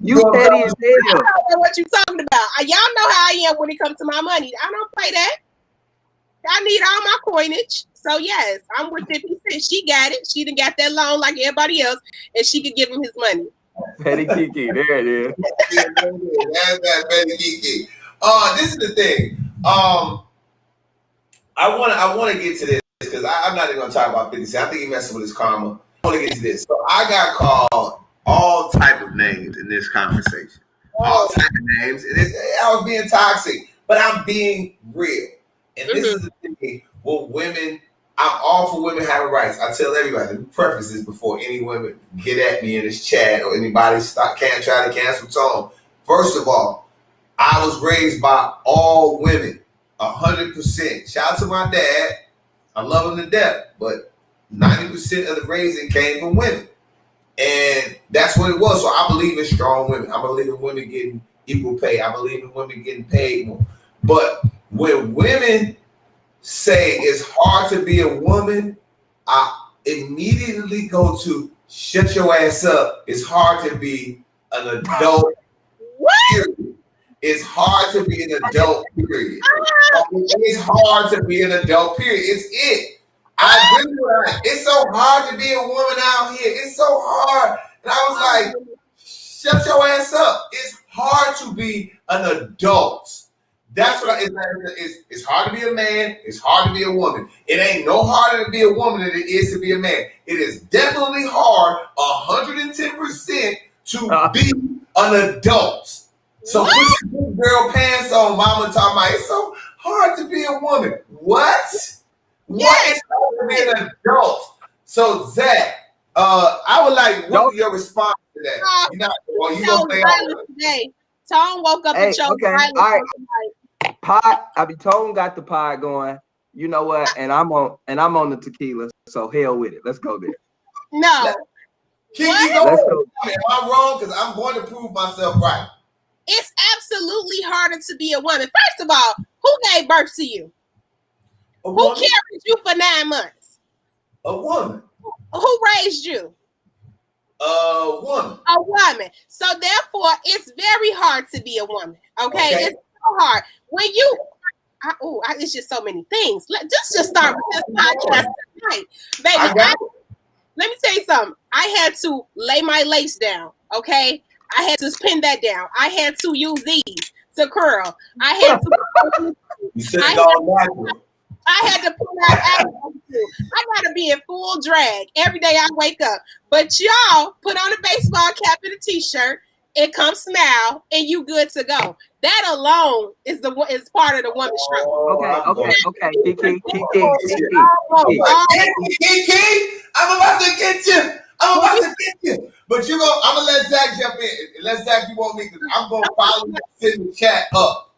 You petty as hell. I don't know what you talking about. Y'all know how I am when it comes to my money. I don't play that. I need all my coinage. So yes, I'm with 50 Cent. She got it. She done got that loan like everybody else, and she could give him his money. Petty Kiki, there it is. That's that petty Kiki. This is the thing. I want to get to this because I'm not even gonna talk about 50 Cent. I think he messing with his karma. I want to get to this. So I got called all type of names in this conversation. All type of names. And I was being toxic, but I'm being real. And this is the thing with women. I'm all for women having rights. I tell everybody, let me preface this before any women get at me in this chat or anybody can't try to cancel Tone. First of all, I was raised by all women, 100%. Shout out to my dad. I love him to death, but 90% of the raising came from women. And that's what it was. So I believe in strong women. I believe in women getting equal pay. I believe in women getting paid more. But when women say it's hard to be a woman, I immediately go to shut your ass up. It's hard to be an adult. Period. It's hard to be an adult, period. It's hard to be an adult, period. It's it. I really like, it's so hard to be a woman out here. It's so hard. And I was like, shut your ass up. It's hard to be an adult. That's what it's hard to be a man. It's hard to be a woman. It ain't no harder to be a woman than it is to be a man. It is definitely hard, 110%, to be an adult. So put your girl pants on, mama talking about it's so hard to be a woman. What? What is hard to be an adult? So Zach, I would like what your response to that. You know, today. Tone woke up and chose violence. All right. Pod, I be Tone got the pod going. You know what? And I'm on the tequila. So hell with it. Let's go there. No. Let's go. Am I wrong? Because I'm going to prove myself right. It's absolutely harder to be a woman. First of all, who gave birth to you? Who carried you for 9 months? A woman. Who raised you? A woman. A woman. So therefore, it's very hard to be a woman. Okay? It's so hard. When you, it's just so many things. Just start with this podcast tonight, baby. Let me tell you something. I had to lay my lace down. Okay, I had to pin that down. I had to use these to curl. I had to. You said it all natural. I had to pull out. I gotta be in full drag every day I wake up. But y'all put on a baseball cap and a t-shirt and come smile, and you good to go. That alone is part of the woman's struggle. Okay. Kiki. I'm about to get you. But I'm gonna let Zach jump in. Unless Zach, you want me to, I'm gonna follow the chat up.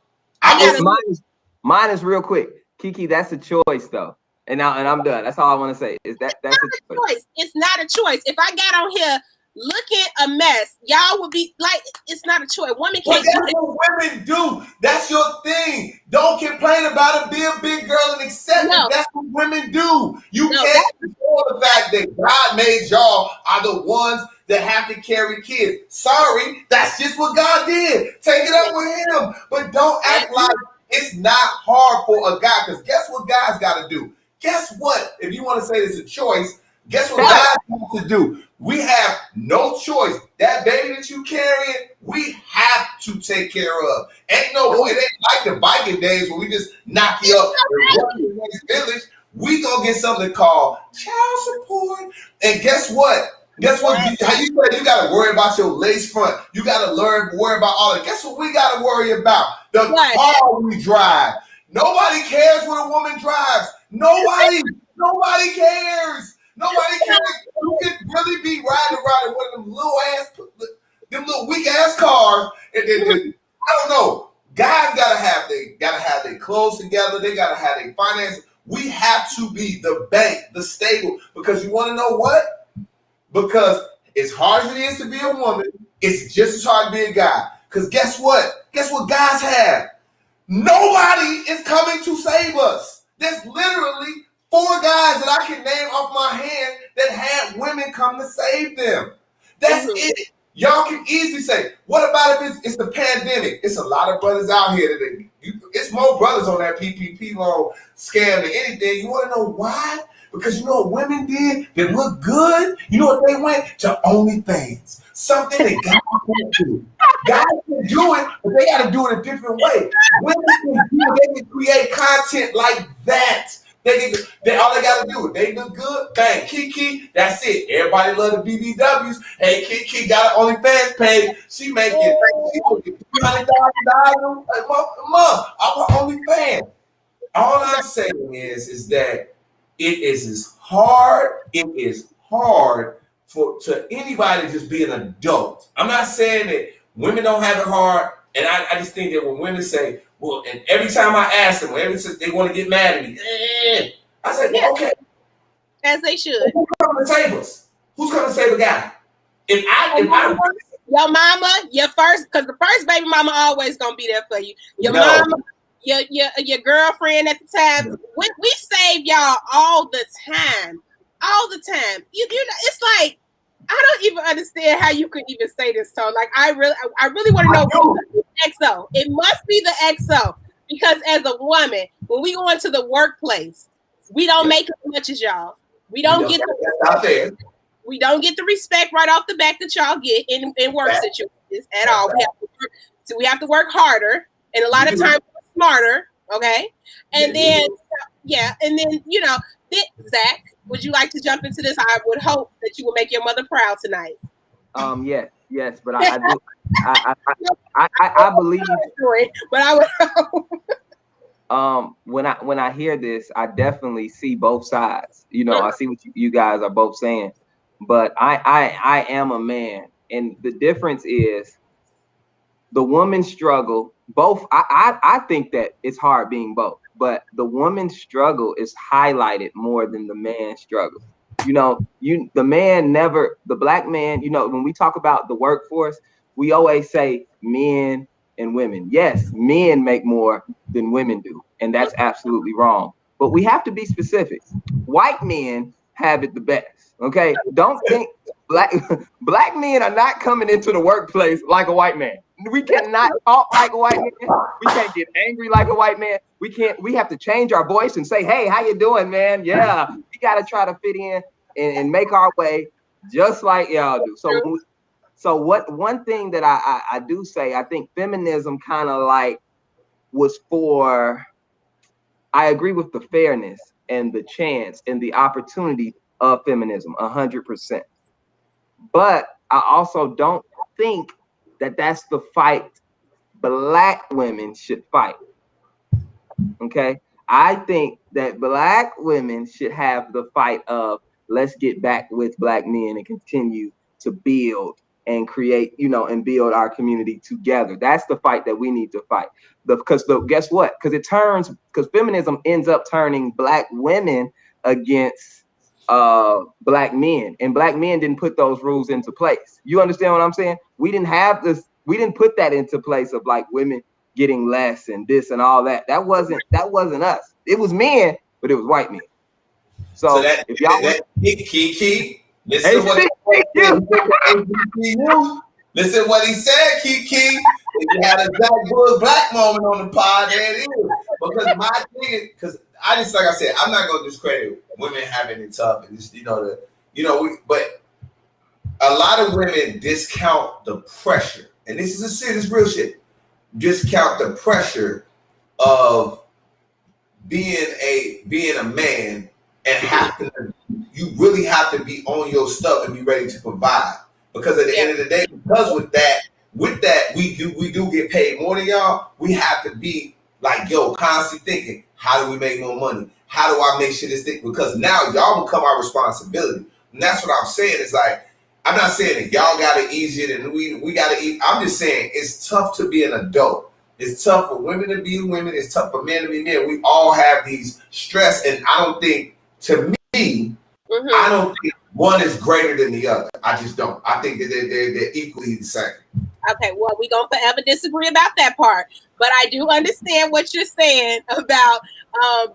Mine is real quick. Kiki, that's a choice though. And I'm done. That's all I want to say. That's a choice. It's not a choice. If I got on here looking a mess, y'all would be like, it's not a choice. Women can't do that. That's what women do. That's your thing. Don't complain about it. Be a big girl and accept it. That's what women do. You can't control the fact that God made y'all are the ones that have to carry kids. Sorry, that's just what God did. Take it up with him. But don't act like it's not hard for a guy, because guess what guys got to do? Guess what? If you want to say it's a choice, guess what guys have to do? We have no choice. That baby that you carrying, we have to take care of. It ain't like the biking days where we just knock you up in the next village. We gonna get something called child support. And guess what? How you said you gotta worry about your lace front. You gotta worry about all that. Guess what we gotta worry about? The car we drive. Nobody cares when a woman drives. Nobody cares. Nobody can. You can really be riding around in one of them little weak ass cars, and then I don't know. Guys gotta have their clothes together. They gotta have their finances. We have to be the bank, the stable, because you want to know what? Because as hard as it is to be a woman, it's just as hard to be a guy. Because guess what? Guess what guys have? Nobody is coming to save us. There's literally 4 guys that I can name off my hand that had women come to save them. That's it. Y'all can easily say, what about if it's the pandemic? It's a lot of brothers out here that it's more brothers on that PPP loan scam than anything. You want to know why? Because you know what women did that looked good? You know what they went? To OnlyFans. Something that guys can't do. Guys can do it, but they got to do it a different way. Women can do it. They can create content like that. All they got to do, they look good, bang, Kiki, that's it. Everybody love the BBWs. Hey, Kiki got an OnlyFans page. She making $300,000 a month off her OnlyFans. All I'm saying is that it is hard to anybody to just be an adult. I'm not saying that women don't have it hard, and I just think that when women say, well, and every time I ask them, they want to get mad at me, I say, well, okay. As they should. Who's going to save us? Who's going to save a guy? If I your mama, your first, because the first baby mama always going to be there for you. Your mama, your girlfriend at the time. We save y'all all the time. All the time. You know, it's like, I don't even understand how you could even say this, so like I really want to know the XO. It must be the XO, because as a woman, when we go into the workplace, we don't make as much as y'all. We don't get the respect right off the back that y'all get in work situations at all. We have to work harder, and a lot of times smarter. Okay, and then you know, Zach, would you like to jump into this? I would hope that you will make your mother proud tonight. Yes, but I do. I believe. But I would hope. When I hear this, I definitely see both sides. You know, I see what you guys are both saying, but I am a man, and the difference is the woman's struggle. Both, I think that it's hard being both. But the woman's struggle is highlighted more than the man's struggle. You know, the black man, you know, when we talk about the workforce, we always say men and women. Yes, men make more than women do, and that's absolutely wrong. But we have to be specific. White men have it the best, okay? Don't think black men are not coming into the workplace like a white man. We cannot talk like a white man. We can't get angry like a white man. We have to change our voice and say, hey, how you doing, man? Yeah, we got to try to fit in and make our way just like y'all do. So one thing that I do say, I think feminism kind of like was for, I agree with the fairness and the chance and the opportunity of feminism 100%. But I also don't think that that's the fight black women should fight. Okay, I think that black women should have the fight of let's get back with black men and continue to build and create, you know, and build our community together. That's the fight that we need to fight. Guess what? Because feminism ends up turning black women against black men, and black men didn't put those rules into place. You understand what I'm saying? We didn't put that into place of like women getting less and this and all that. That wasn't us. It was men, but it was white men. So if y'all Kiki, listen what he said, Kiki. If you had a Jack Bull Black moment on the pod, there it is. Because my thing is, because I just, like I said, I'm not gonna discredit women having it tough and just, but a lot of women discount the pressure, and this is real shit. Discount the pressure of being a man and you really have to be on your stuff and be ready to provide. Because at the end of the day, because with that we do get paid more than y'all. We have to be like, constantly thinking, how do we make more money? how do I make sure this thing, because now y'all become our responsibility. And that's what I'm saying. It's like, I'm not saying that y'all got it easier than we got to eat. I'm just saying it's tough to be an adult. It's tough for women to be women. It's tough for men to be men. We all have these stress, and I don't think, to me, I don't think one is greater than the other. I just don't. I think that they're equally the same. Okay, well, we're going to forever disagree about that part. But I do understand what you're saying about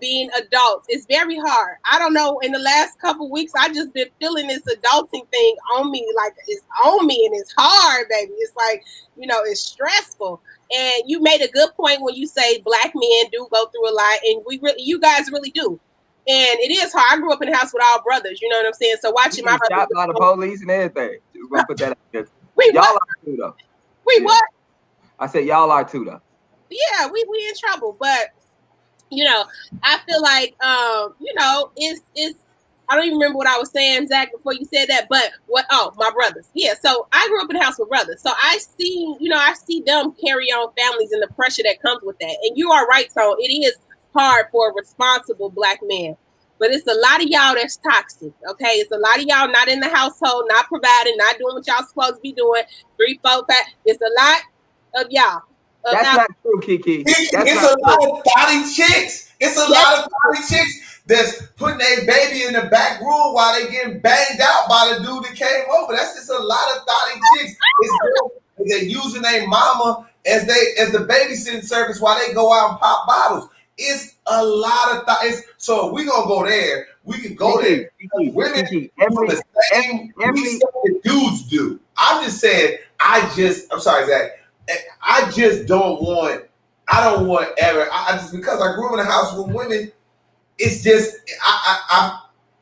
being adults. It's very hard. I don't know, in the last couple weeks, I just been feeling this adulting thing on me. Like, it's on me, and it's hard, baby. It's like, you know, it's stressful. And you made a good point when you say Black men do go through a lot, and you guys really do. And it is hard. I grew up in a house with all brothers. You know what I'm saying? So watching my brother shot by the police and everything. Just gonna put that out there. Wait, y'all what? are too, though. Wait, what? I said y'all are too, though. Yeah, we in trouble. But you know, I feel like you know, it's I don't even remember what I was saying, Zach, before you said that. But my brothers. Yeah. So I grew up in a house with brothers. So I see them carry on families and the pressure that comes with that. And you are right, so it is hard for a responsible Black man. But it's a lot of y'all that's toxic, okay? It's a lot of y'all not in the household, not providing, not doing what y'all supposed to be doing. 3, 4, 5. It's a lot of y'all. That's not true, Kiki. It's a lot of thotty chicks. It's a lot of thotty chicks that's putting their baby in the back room while they getting banged out by the dude that came over. That's just a lot of thotty chicks. They're using their mama as the babysitting service while they go out and pop bottles. It's a lot of things. So if we gonna go there, we can go there. Women do the same stuff that dudes do. I'm just saying. I'm sorry, Zach. I don't want ever. I just, because I grew up in a house with women. It's just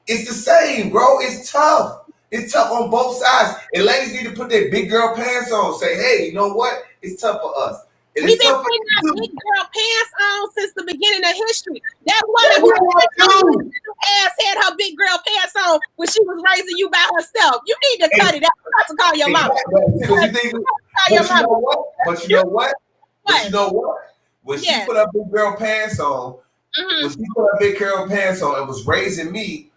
it's the same, bro. It's tough. It's tough on both sides. And ladies need to put their big girl pants on. Say, hey, you know what? It's tough for us. We've been putting our big girl pants on since the beginning of history. That woman who ass had her big girl pants on when she was raising you by herself. You need to cut it out. You have to call your mama. But you know what? When she put her big girl pants on, and was raising me,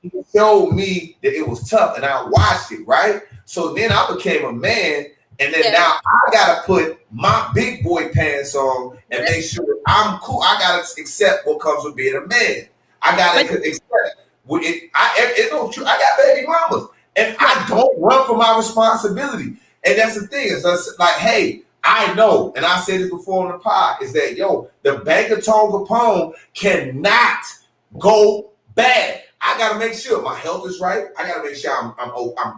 it showed me that it was tough, and I watched it, right? So then I became a man. And then now I gotta put my big boy pants on and make sure I'm cool. I gotta accept what comes with being a man. I gotta accept it. I got baby mamas, and I don't run from my responsibility. And that's the thing. It's like, hey, I know, and I said this before on the pod, is that the Bank of Tonga Capone cannot go bad. I gotta make sure my health is right. I gotta make sure I'm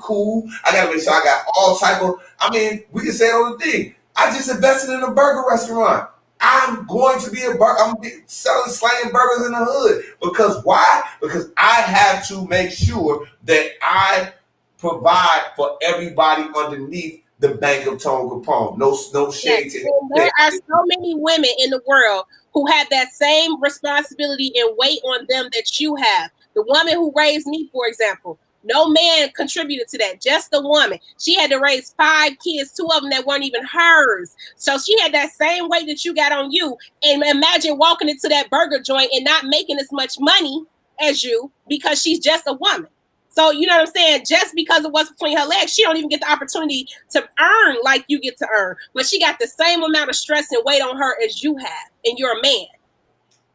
cool. I gotta make sure I got all type of. I mean, we can say all the thing. I just invested in a burger restaurant. I'm going to be I'm selling slanging burgers in the hood. Because why? Because I have to make sure that I provide for everybody underneath the Bank of Tonga Capone. No shade to it. There are so many women in the world who have that same responsibility and weight on them that you have. The woman who raised me, for example, no man contributed to that, just the woman. She had to raise 5 kids, 2 of them that weren't even hers. So she had that same weight that you got on you. And imagine walking into that burger joint and not making as much money as you because she's just a woman. So you know what I'm saying? Just because it was between her legs, she don't even get the opportunity to earn like you get to earn. But she got the same amount of stress and weight on her as you have, and you're a man.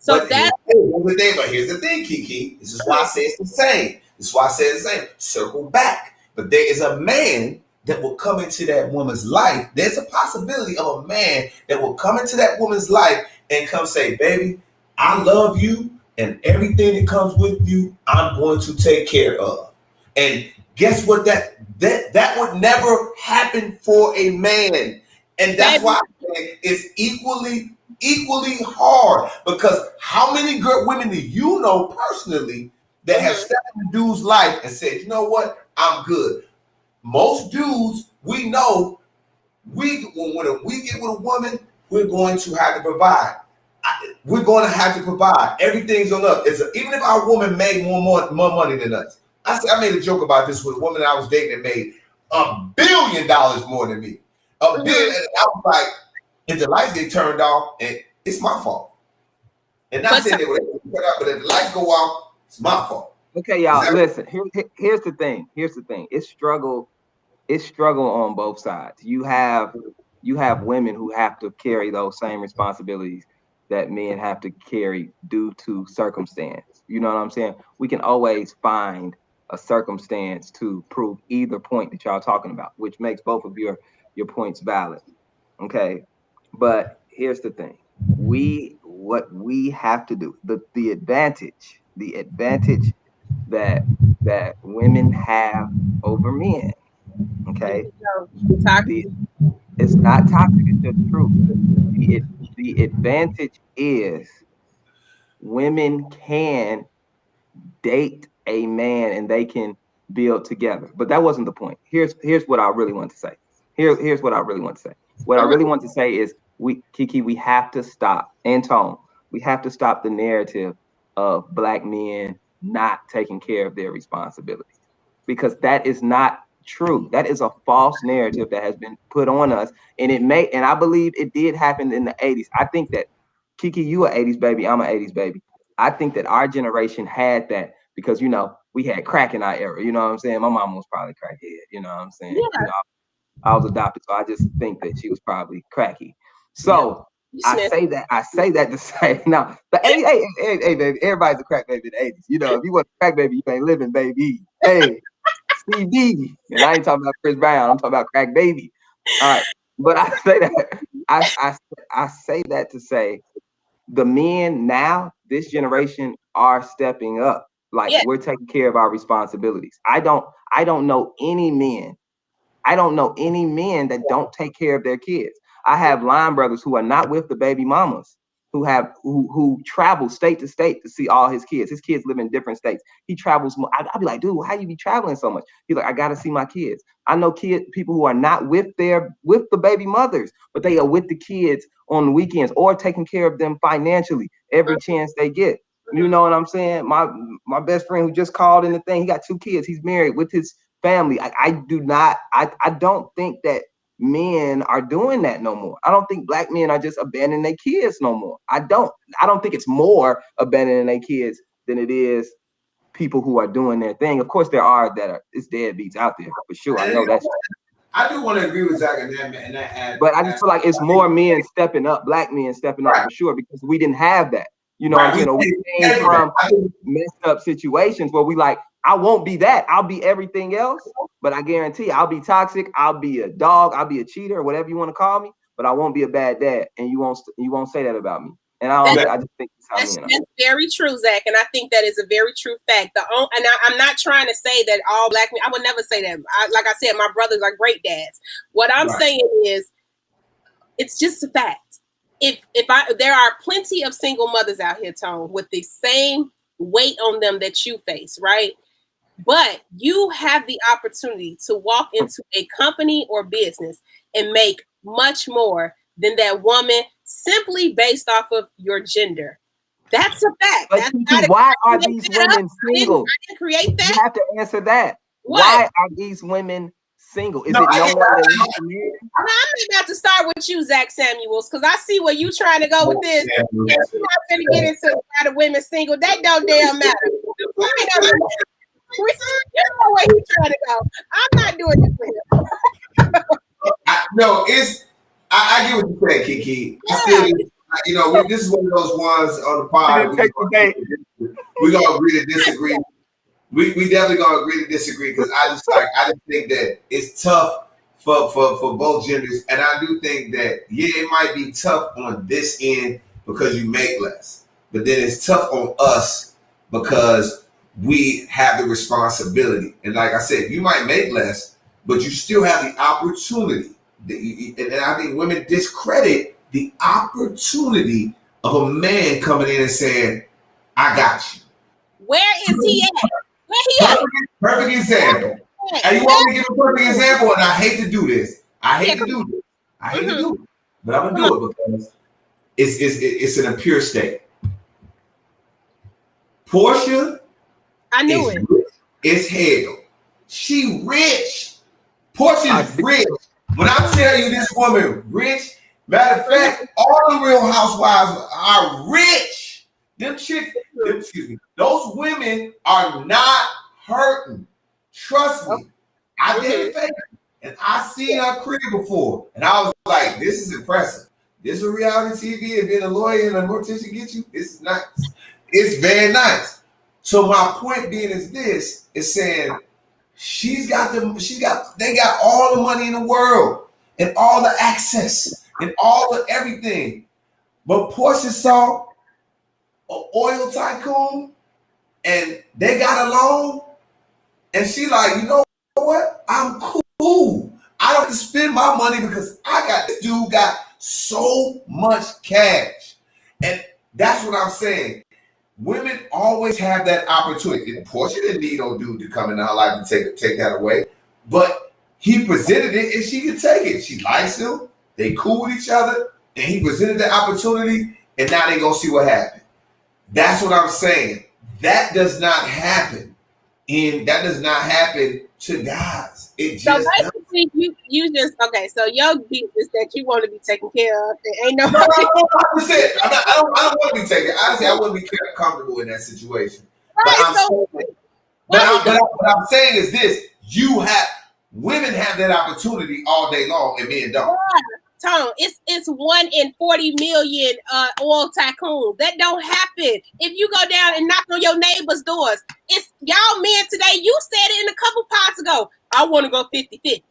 So but here's the thing, Kiki. This is why I say it's the same. This is why I say it's the same. Circle back. But there is a man that will come into that woman's life. There's a possibility of a man that will come into that woman's life and come say, baby, I love you, and everything that comes with you, I'm going to take care of. And guess what? That would never happen for a man. And that's why it's equally hard, because how many good women do you know personally that have stepped in a dude's life and said, you know what, I'm good? Most dudes we know, when we get with a woman, we're going to have to provide. We're going to have to provide. Everything's on us. Even if our woman made more money than us. I made a joke about this with a woman I was dating that made $1 billion more than me. $1 billion. I was like, if the lights get turned off, and it's my fault. And not saying but if the lights go off, it's my fault. Okay, y'all, listen. Here's the thing. It's struggle on both sides. You have women who have to carry those same responsibilities that men have to carry due to circumstance. You know what I'm saying? We can always find a circumstance to prove either point that y'all talking about, which makes both of your points valid. Okay, but here's the thing: what we have to do, the advantage that women have over men. Okay, it's not toxic. It's just true. The advantage is women can date a man and they can build together. But that wasn't the point. Here's what I really want to say. Here's what I really want to say. What I really want to say is Kiki, we have to stop, and Tone, we have to stop the narrative of Black men not taking care of their responsibilities, because that is not true. That is a false narrative that has been put on us, and I believe it did happen in the 80s. I think that, Kiki, you an 80s baby, I'm an 80s baby. I think that our generation had that because, we had crack in our era. You know what I'm saying? My mom was probably crackhead. You know what I'm saying? Yeah. I was adopted, so I just think that she was probably cracky. So I say that to say, now, hey, baby, everybody's a crack baby in the 80s. If you want a crack baby, you ain't living, baby. Hey, CD. And I ain't talking about Chris Brown. I'm talking about crack baby. All right. But I say that, I say that to say the men now, this generation, are stepping up. Like, we're taking care of our responsibilities. I don't know any men. I don't know any men that don't take care of their kids. I have line brothers who are not with the baby mamas, who travel state to state to see all his kids. His kids live in different states. He travels. I'd be like, dude, how you be traveling so much? He's like, I gotta see my kids. I know people who are not with the baby mothers, but they are with the kids on the weekends or taking care of them financially every chance they get. You know what I'm saying? My best friend who just called in the thing, he got 2 kids. He's married with his family. I don't think that men are doing that no more. I don't think Black men are just abandoning their kids no more. I don't think it's more abandoning their kids than it is people who are doing their thing. Of course, there are it's deadbeats out there for sure. I know that's. I do want to agree with Zach and that. But I just feel like it's more men stepping up, Black men stepping up for sure, because we didn't have that. We came from messed up situations where we like, I won't be that. I'll be everything else, but I guarantee I'll be toxic. I'll be a dog. I'll be a cheater, whatever you want to call me. But I won't be a bad dad, and you won't say that about me. And I just think that's very true, Zach. And I think that is a very true fact. I'm not trying to say that all Black men. I would never say that. Like I said, my brothers are great dads. What I'm saying is, it's just a fact. There are plenty of single mothers out here, Tone, with the same weight on them that you face, right? But you have the opportunity to walk into a company or business and make much more than that woman simply based off of your gender. That's a fact. But why are these women single? I didn't create that. You have to answer that. What? Why are these women single? Is it no one that needs to marry? I'm about to start with you, Zach Samuels, because I see where you trying to go with this. And you're not going to get into why the women single. That don't damn matter. You know where he's trying to go. I'm not doing this for him. I get what you said, Kiki. This is one of those ones on the pod. We're gonna agree to disagree. We definitely gonna agree to disagree, because I just think that it's tough for both genders, and I do think that it might be tough on this end because you make less, but then it's tough on us because we have the responsibility. And like I said, you might make less, but you still have the opportunity. And I think women discredit the opportunity of a man coming in and saying, I got you. Where is he at? Where he at? Perfect example. And you want me to give a perfect example, and I hate to do this. I hate to do it. But I'm going to do it because it's in a pure state. Portia, I knew it. It's hell. She rich. Portia's rich. When I tell you this woman rich, matter of fact, all the Real Housewives are rich. Them chicks, those women are not hurting. Trust me. I did it, and I seen her crib before, and I was like, "This is impressive. This is reality TV, and being a lawyer and a mortician get you. This is nice. It's very nice." So my point being is this: is saying they got all the money in the world and all the access and all the everything, but Portia saw an oil tycoon, and they got along, and she like, you know what? I'm cool. I don't have to spend my money because I got this dude got so much cash. And that's what I'm saying. Women always have that opportunity. And Portia didn't need no dude to come in her life and take that away. But he presented it and she could take it. She likes him. They cool with each other. And he presented the opportunity. And now they gonna see what happened. That's what I'm saying. That does not happen. And that does not happen to guys. It just so basically you just so your beef is that you want to be taken care of. There ain't nobody. I don't want to be taken. Honestly, I wouldn't be comfortable in that situation. Right, what I'm saying is this: women have that opportunity all day long, and men don't. Tone, it's 1 in 40 million oil tycoons. That don't happen. If you go down and knock on your neighbor's doors, it's y'all men today. You said it in a couple pods ago. I want to go 50-50.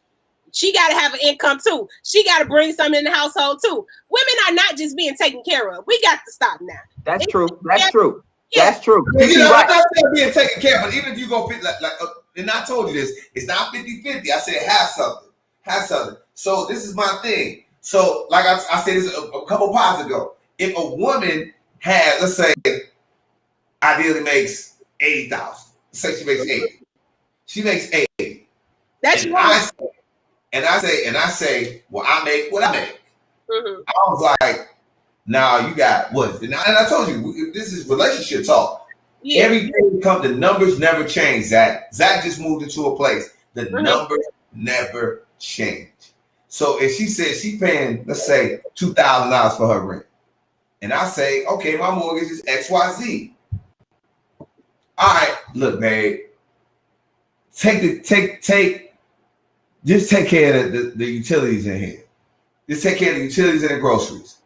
She got to have an income too. She got to bring something in the household too. Women are not just being taken care of. We got to stop now. That's true. That's true. Yeah. That's true. I'm not saying being taken care of, but even if you go fit and I told you this, it's not 50-50. I said have something. So this is my thing. So, like I said this a couple pods ago, if a woman has, let's say, ideally makes 80,000, say she makes 80, she makes 80. That's right. And I say, well, I make what I make. Mm-hmm. I was like, now you got what? And I told you, this is relationship talk. Yeah. Everything comes, the numbers never change. Zach just moved into a place. The numbers never change. So if she says she paying, let's say, $2,000 for her rent, and I say, okay, my mortgage is XYZ. All right, look, babe, just take care of the utilities in here. Just take care of the utilities and the groceries.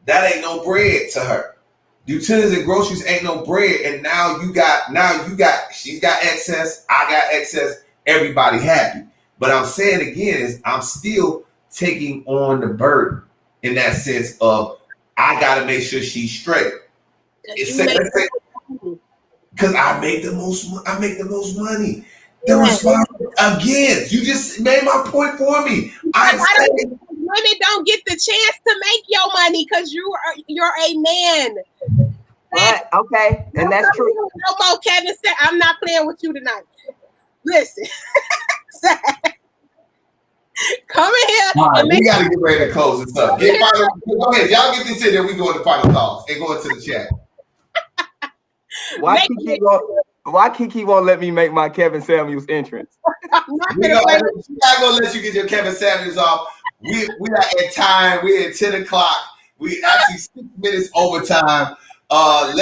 That ain't no bread to her. The utilities and groceries ain't no bread, and now she's got excess, I got excess, everybody happy. But I'm saying again is I'm still taking on the burden in that sense of I gotta make sure she's straight. Because I make the most money. The responsibility again. You just made my point for me. Women don't get the chance to make your money because you're a man. Right. Okay, and that's true. No more, Kevin said, I'm not playing with you tonight. Listen. Come in here. Right, we got to get ready to close this up. Go ahead. Y'all get this in there. We go into final thoughts and go into the chat. Why Kiki won't let me make my Kevin Samuels entrance? We're not going to let you get your Kevin Samuels off. We are at time. We're at 10 o'clock. We actually 6 minutes overtime. You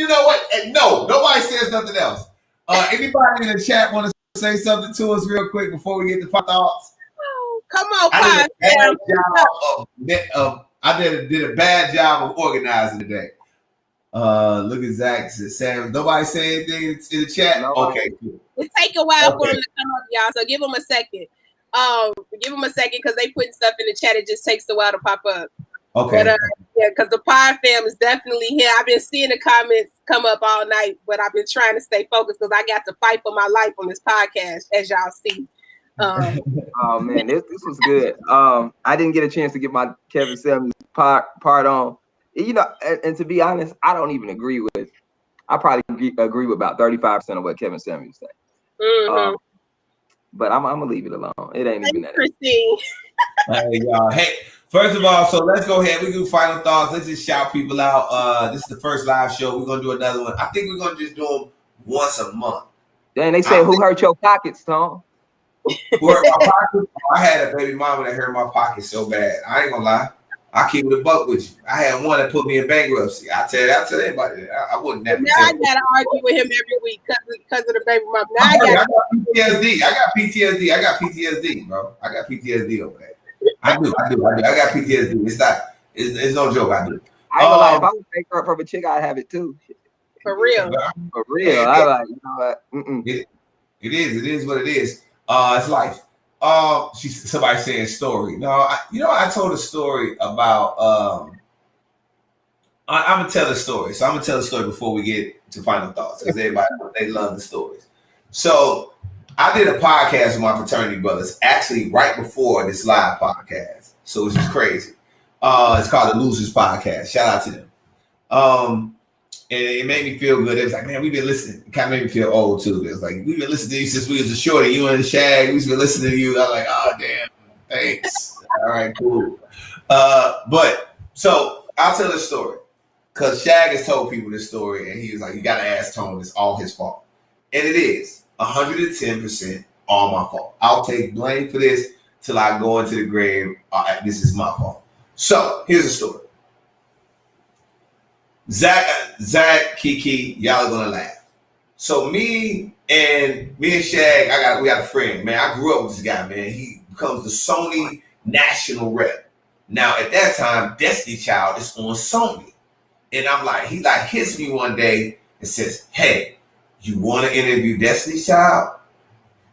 know what? No, nobody says nothing else. Anybody in the chat want to say something to us real quick before we get to final thoughts? Oh, come on, I did a bad job of organizing today. Look at Zach. Sam, nobody say anything in the chat? No. Okay, cool. It take a while for them to come up, y'all, so give them a second. Give them a second because they putting stuff in the chat. It just takes a while to pop up. Okay. But, because the Pod fam is definitely here. I've been seeing the comments come up all night, but I've been trying to stay focused because I got to fight for my life on this podcast, as y'all see. Oh man, this was good. I didn't get a chance to get my Kevin Samuels part on. You know, and to be honest, I don't even agree with. I probably agree with about 35% of what Kevin Samuels said. Mm-hmm. But I'm gonna leave it alone. It ain't even that. Hey, y'all. Hey, first of all, so let's go ahead. We do final thoughts. Let's just shout people out. This is the first live show. We're gonna do another one. I think we're gonna just do them once a month. Then they say, "Who hurt your pockets, Tom?" Who hurt my pockets? I had a baby mama that hurt my pockets so bad. I ain't gonna lie. I keep it a buck with you. I had one that put me in bankruptcy. I tell anybody that. I wouldn't never. Now I gotta argue with him every week because of the baby mama. Now I got PTSD. I got PTSD, bro. I got PTSD over that. I do. I got PTSD. It's no joke. I do. I ain't gonna lie, if I was bankrupt from a chick, I'd have it too. For real. For real. I like, you know what? It is what it is. It's life. Somebody saying story. No, I told a story about I'm gonna tell a story. So I'm gonna tell a story before we get to final thoughts, because everybody they love the stories. So I did a podcast with my fraternity brothers, actually right before this live podcast. So it's just crazy. It's called the Losers Podcast. Shout out to them. And it made me feel good. It was like, man, we've been listening. It kind of made me feel old too. It was like, we've been listening to you since we was a shorty. You and Shag, we've been listening to you. I'm like, oh damn, thanks. All right, cool. But so I'll tell the story, because Shag has told people this story, and he was like, you gotta ask Tone, it's all his fault. And it is 110% all my fault. I'll take blame for this till I go into the grave. This is my fault. So here's the story. Zach, Kiki, y'all are gonna laugh. So me and Shag, we got a friend, man. I grew up with this guy, man. He becomes the Sony national rep. Now at that time, Destiny Child is on Sony. And I'm like, he like hits me one day and says, hey, you want to interview Destiny Child?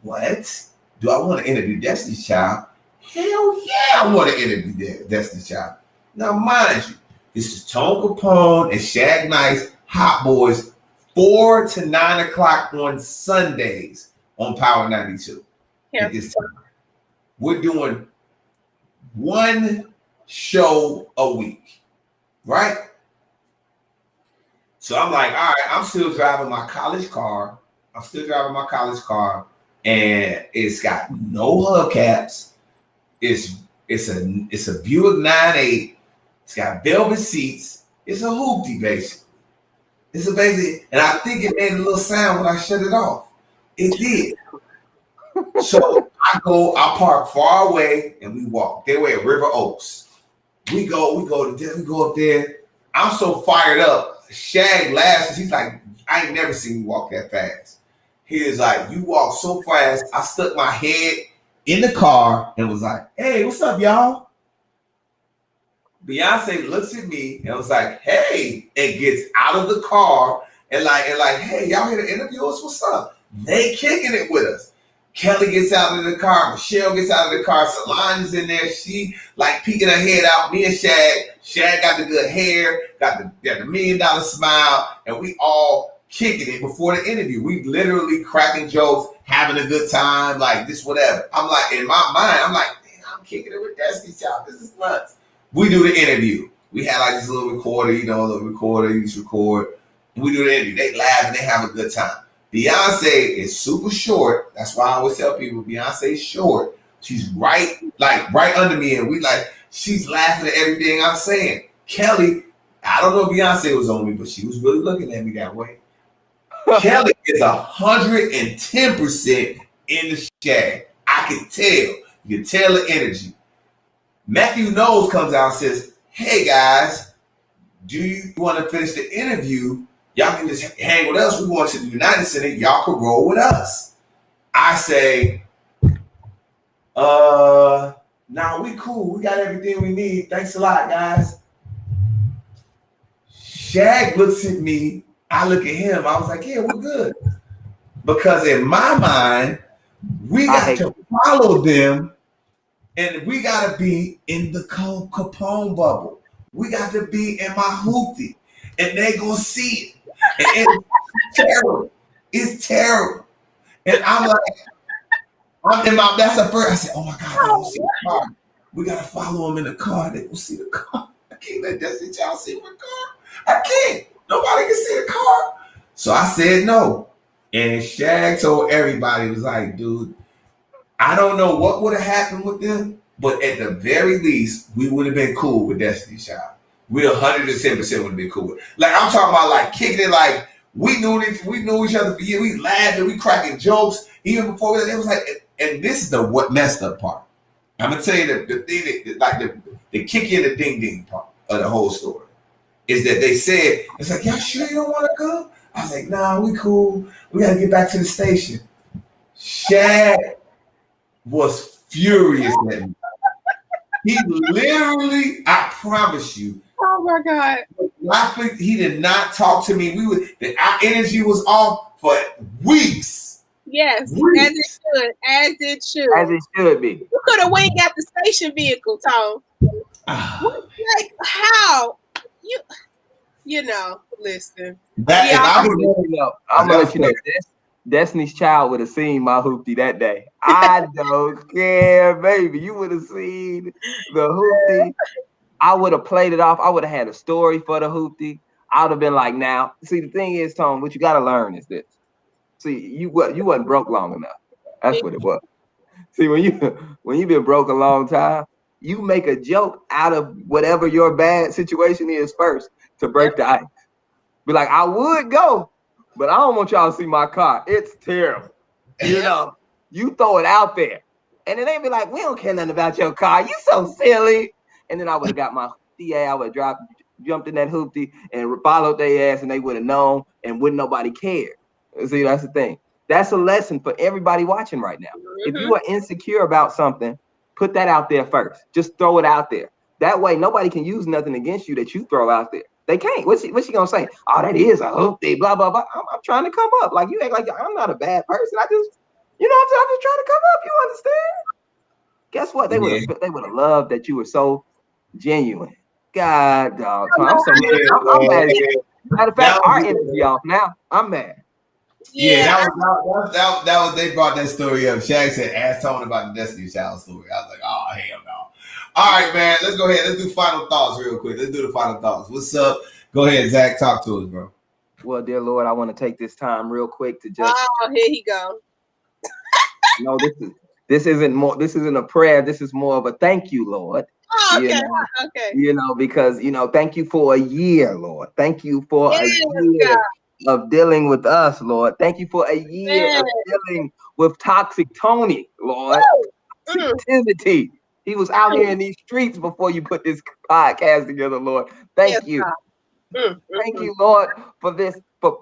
What? Do I want to interview Destiny Child? Hell yeah, I want to interview Destiny Child. Now, mind you, this is Tone Capone and Shag Nice, Hot Boys, 4 to 9 o'clock on Sundays on Power 92. Yeah. At this time, we're doing one show a week, right? So I'm like, all right, I'm still driving my college car. And it's got no hubcaps. It's a Buick 9.8. It's got velvet seats. It's a hoopty, basically. It's a basic, and I think it made a little sound when I shut it off. It did. So I park far away and we walk. They were at River Oaks. We go up there. I'm so fired up. Shag laughs. He's like, I ain't never seen you walk that fast. He is like, you walk so fast. I stuck my head in the car and was like, hey, what's up, y'all? Beyonce looks at me and was like, hey, and gets out of the car and like, hey, y'all here to interview us? What's up? They kicking it with us. Kelly gets out of the car. Michelle gets out of the car. Solange is in there. She like peeking her head out. Me and Shag got the good hair, got the $1 million smile, and we all kicking it before the interview. We literally cracking jokes, having a good time, like this, whatever. I'm like, in my mind, I'm like, man, I'm kicking it with Destiny Child. This is nuts. We do the interview. We had like this little recorder, you just record. We do the interview. They laugh and they have a good time. Beyonce is super short. That's why I always tell people Beyonce's short. She's right under me, and she's laughing at everything I'm saying. Kelly, I don't know if Beyonce was on me, but she was really looking at me that way. Kelly is 110% in the Shag. I can tell. You can tell the energy. Matthew Knowles comes out and says, hey guys, do you want to finish the interview? Y'all can just hang with us. We're going to the United Center. Y'all can roll with us. I say, nah, we cool. We got everything we need. Thanks a lot, guys. Shag looks at me. I look at him. I was like, yeah, we're good. Because in my mind, we got to follow them, and we got to be in the Capone bubble. We got to be in my hoopty, and they going to see it. And it's terrible. It's terrible. And I'm like, that's the first. I said, oh my God, they don't see the car. We got to follow them in the car. They don't see the car. I can't let Destiny Child see my car. I can't. Nobody can see the car. So I said no. And Shag told everybody, it was like, dude, I don't know what would have happened with them, but at the very least, we would have been cool with Destiny Child. We 110% would have been cool with it. Like, I'm talking about like kicking it, like we knew each other for years. We laughing, we cracking jokes. Even before that, it was like, and this is what messed up part. I'm gonna tell you the thing that the kick in the ding ding part of the whole story is that they said, it's like, y'all sure you don't want to go? I was like, nah, we cool. We got to get back to the station. Shaq was furious at me. He literally, I promise you. Oh my God. Laughing, he did not talk to me. Our energy was off for weeks. Yes, Weeks. as it should. As it should. As it should be. You could have went got the station vehicle, Tom. Like how? You know, listen. I'm gonna let you know. Destiny's Child would have seen my hoopty that day. I don't care, baby. You would have seen the hoopty. I would have played it off. I would have had a story for the hoopty. I would have been like, now, see, the thing is, Tom, what you got to learn is this. See, you wasn't broke long enough. That's what it was. See, when you've been broke a long time, you make a joke out of whatever your bad situation is first to break the ice. Be like, I would go, but I don't want y'all to see my car. It's terrible. You know, you throw it out there. And then they be like, we don't care nothing about your car. You so silly. And then I would have got my DA. I would have jumped in that hoopty and followed their ass, and they would have known, and wouldn't nobody care. See, that's the thing. That's a lesson for everybody watching right now. If you are insecure about something, put that out there first. Just throw it out there. That way, nobody can use nothing against you that you throw out there. They can't. What's she gonna say? Oh, that is a hoopty, blah, blah, blah. I'm trying to come up. Like, you act like I'm not a bad person. I'm just trying to come up. You understand? Guess what? They would have loved that you were so genuine. God, dog. I'm so mad. I'm mad at you. Matter of fact, our energy off now. I'm mad. Yeah, that was they brought that story up. Shaq said, ask Tony about the Destiny Child story. I was like, oh, hell no. All right, man. Let's go ahead. Let's do final thoughts real quick. Let's do the final thoughts. What's up? Go ahead, Zach. Talk to us, bro. Well, dear Lord, I want to take this time real quick to just. Oh, here he go. No, this isn't a prayer. This is more of a thank you, Lord. Oh, okay. Okay. You know, because thank you for a year, Lord. Thank you for a year of dealing with us, Lord. Thank you for a year of dealing with Toxic Tony, Lord. Activity. He was out here in these streets before you put this podcast together, Lord. Thank you. Thank you, Lord, for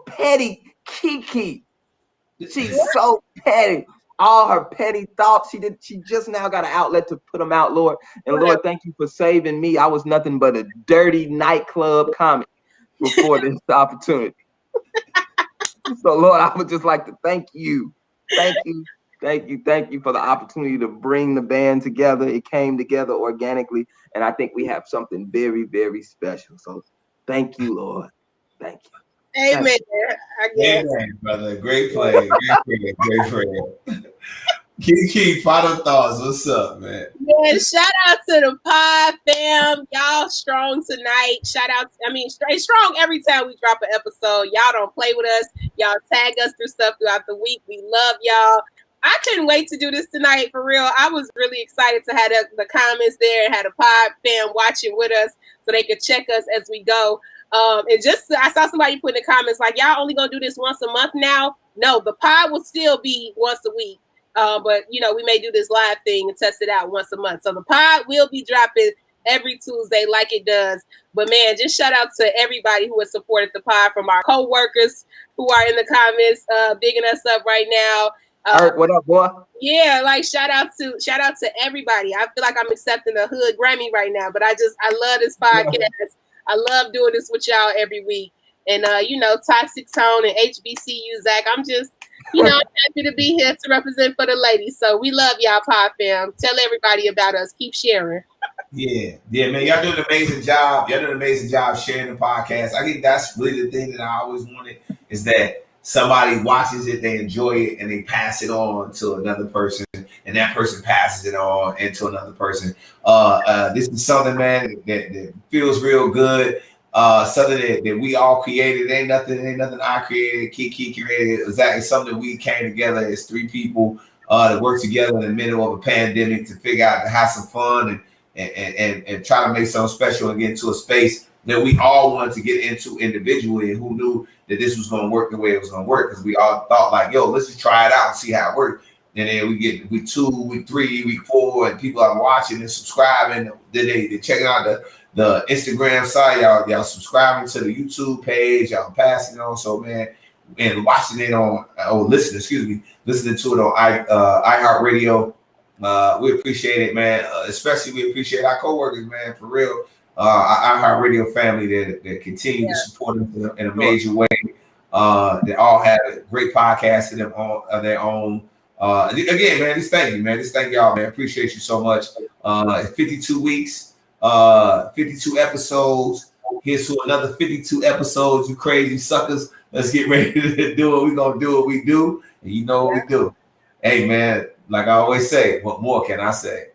petty Kiki. She's so petty. All her petty thoughts. She just now got an outlet to put them out, Lord. And Lord, thank you for saving me. I was nothing but a dirty nightclub comic before this opportunity. So, Lord, I would just like to thank you. Thank you for the opportunity to bring the band together. It came together organically, and I think we have something very, very special. So thank you, Lord. Thank you. Amen. I guess. Amen, brother. Great play. Great prayer. Kiki, final thoughts. What's up, man? Yeah, shout out to the pod fam. Y'all strong tonight. Stay strong every time we drop an episode. Y'all don't play with us. Y'all tag us through stuff throughout the week. We love y'all. I couldn't wait to do this tonight, for real. I was really excited to have the comments there and had a pod fam watching with us so they could check us as we go. And just, I saw somebody put in the comments, like, y'all only gonna do this once a month now? No, the pod will still be once a week. But, we may do this live thing and test it out once a month. So the pod will be dropping every Tuesday like it does. But, man, just shout out to everybody who has supported the pod, from our co-workers who are in the comments bigging us up right now. What up, boy? Yeah, like shout out to everybody. I feel like I'm accepting a hood Grammy right now, but I love this podcast. I love doing this with y'all every week. And Toxic Tone and HBCU Zach. I'm just, I'm happy to be here to represent for the ladies. So we love y'all, pod fam. Tell everybody about us. Keep sharing. Yeah, man. Y'all doing an amazing job. Y'all doing an amazing job sharing the podcast. I think that's really the thing that I always wanted, is that somebody watches it, they enjoy it, and they pass it on to another person, and that person passes it on into another person. This is something, man, that feels real good. Something that we all created. Ain't nothing I created. Kiki created. Exactly, something we came together as three people that worked together in the middle of a pandemic to figure out to have some fun and try to make something special and get into a space that we all wanted to get into individually, and who knew that this was going to work the way it was going to work, because we all thought like, yo, let's just try it out and see how it works. And then we get week 2, week 3, week 4, and people are watching and subscribing. Then they checking out the Instagram site. Y'all subscribing to the YouTube page. Y'all passing it on. So man, and watching it on listening to it on iHeartRadio. We appreciate it, man. Especially we appreciate our coworkers, man, for real. Our iHeartRadio family that continue to support us in a major way. They all have great podcasts of their own. Again, man, just thank you, man. Just thank y'all, man. Appreciate you so much. 52 weeks, 52 episodes. Here's to another 52 episodes, you crazy suckers. Let's get ready to do it. We're going to do what we do. And you know what we do. Hey, man, like I always say, what more can I say?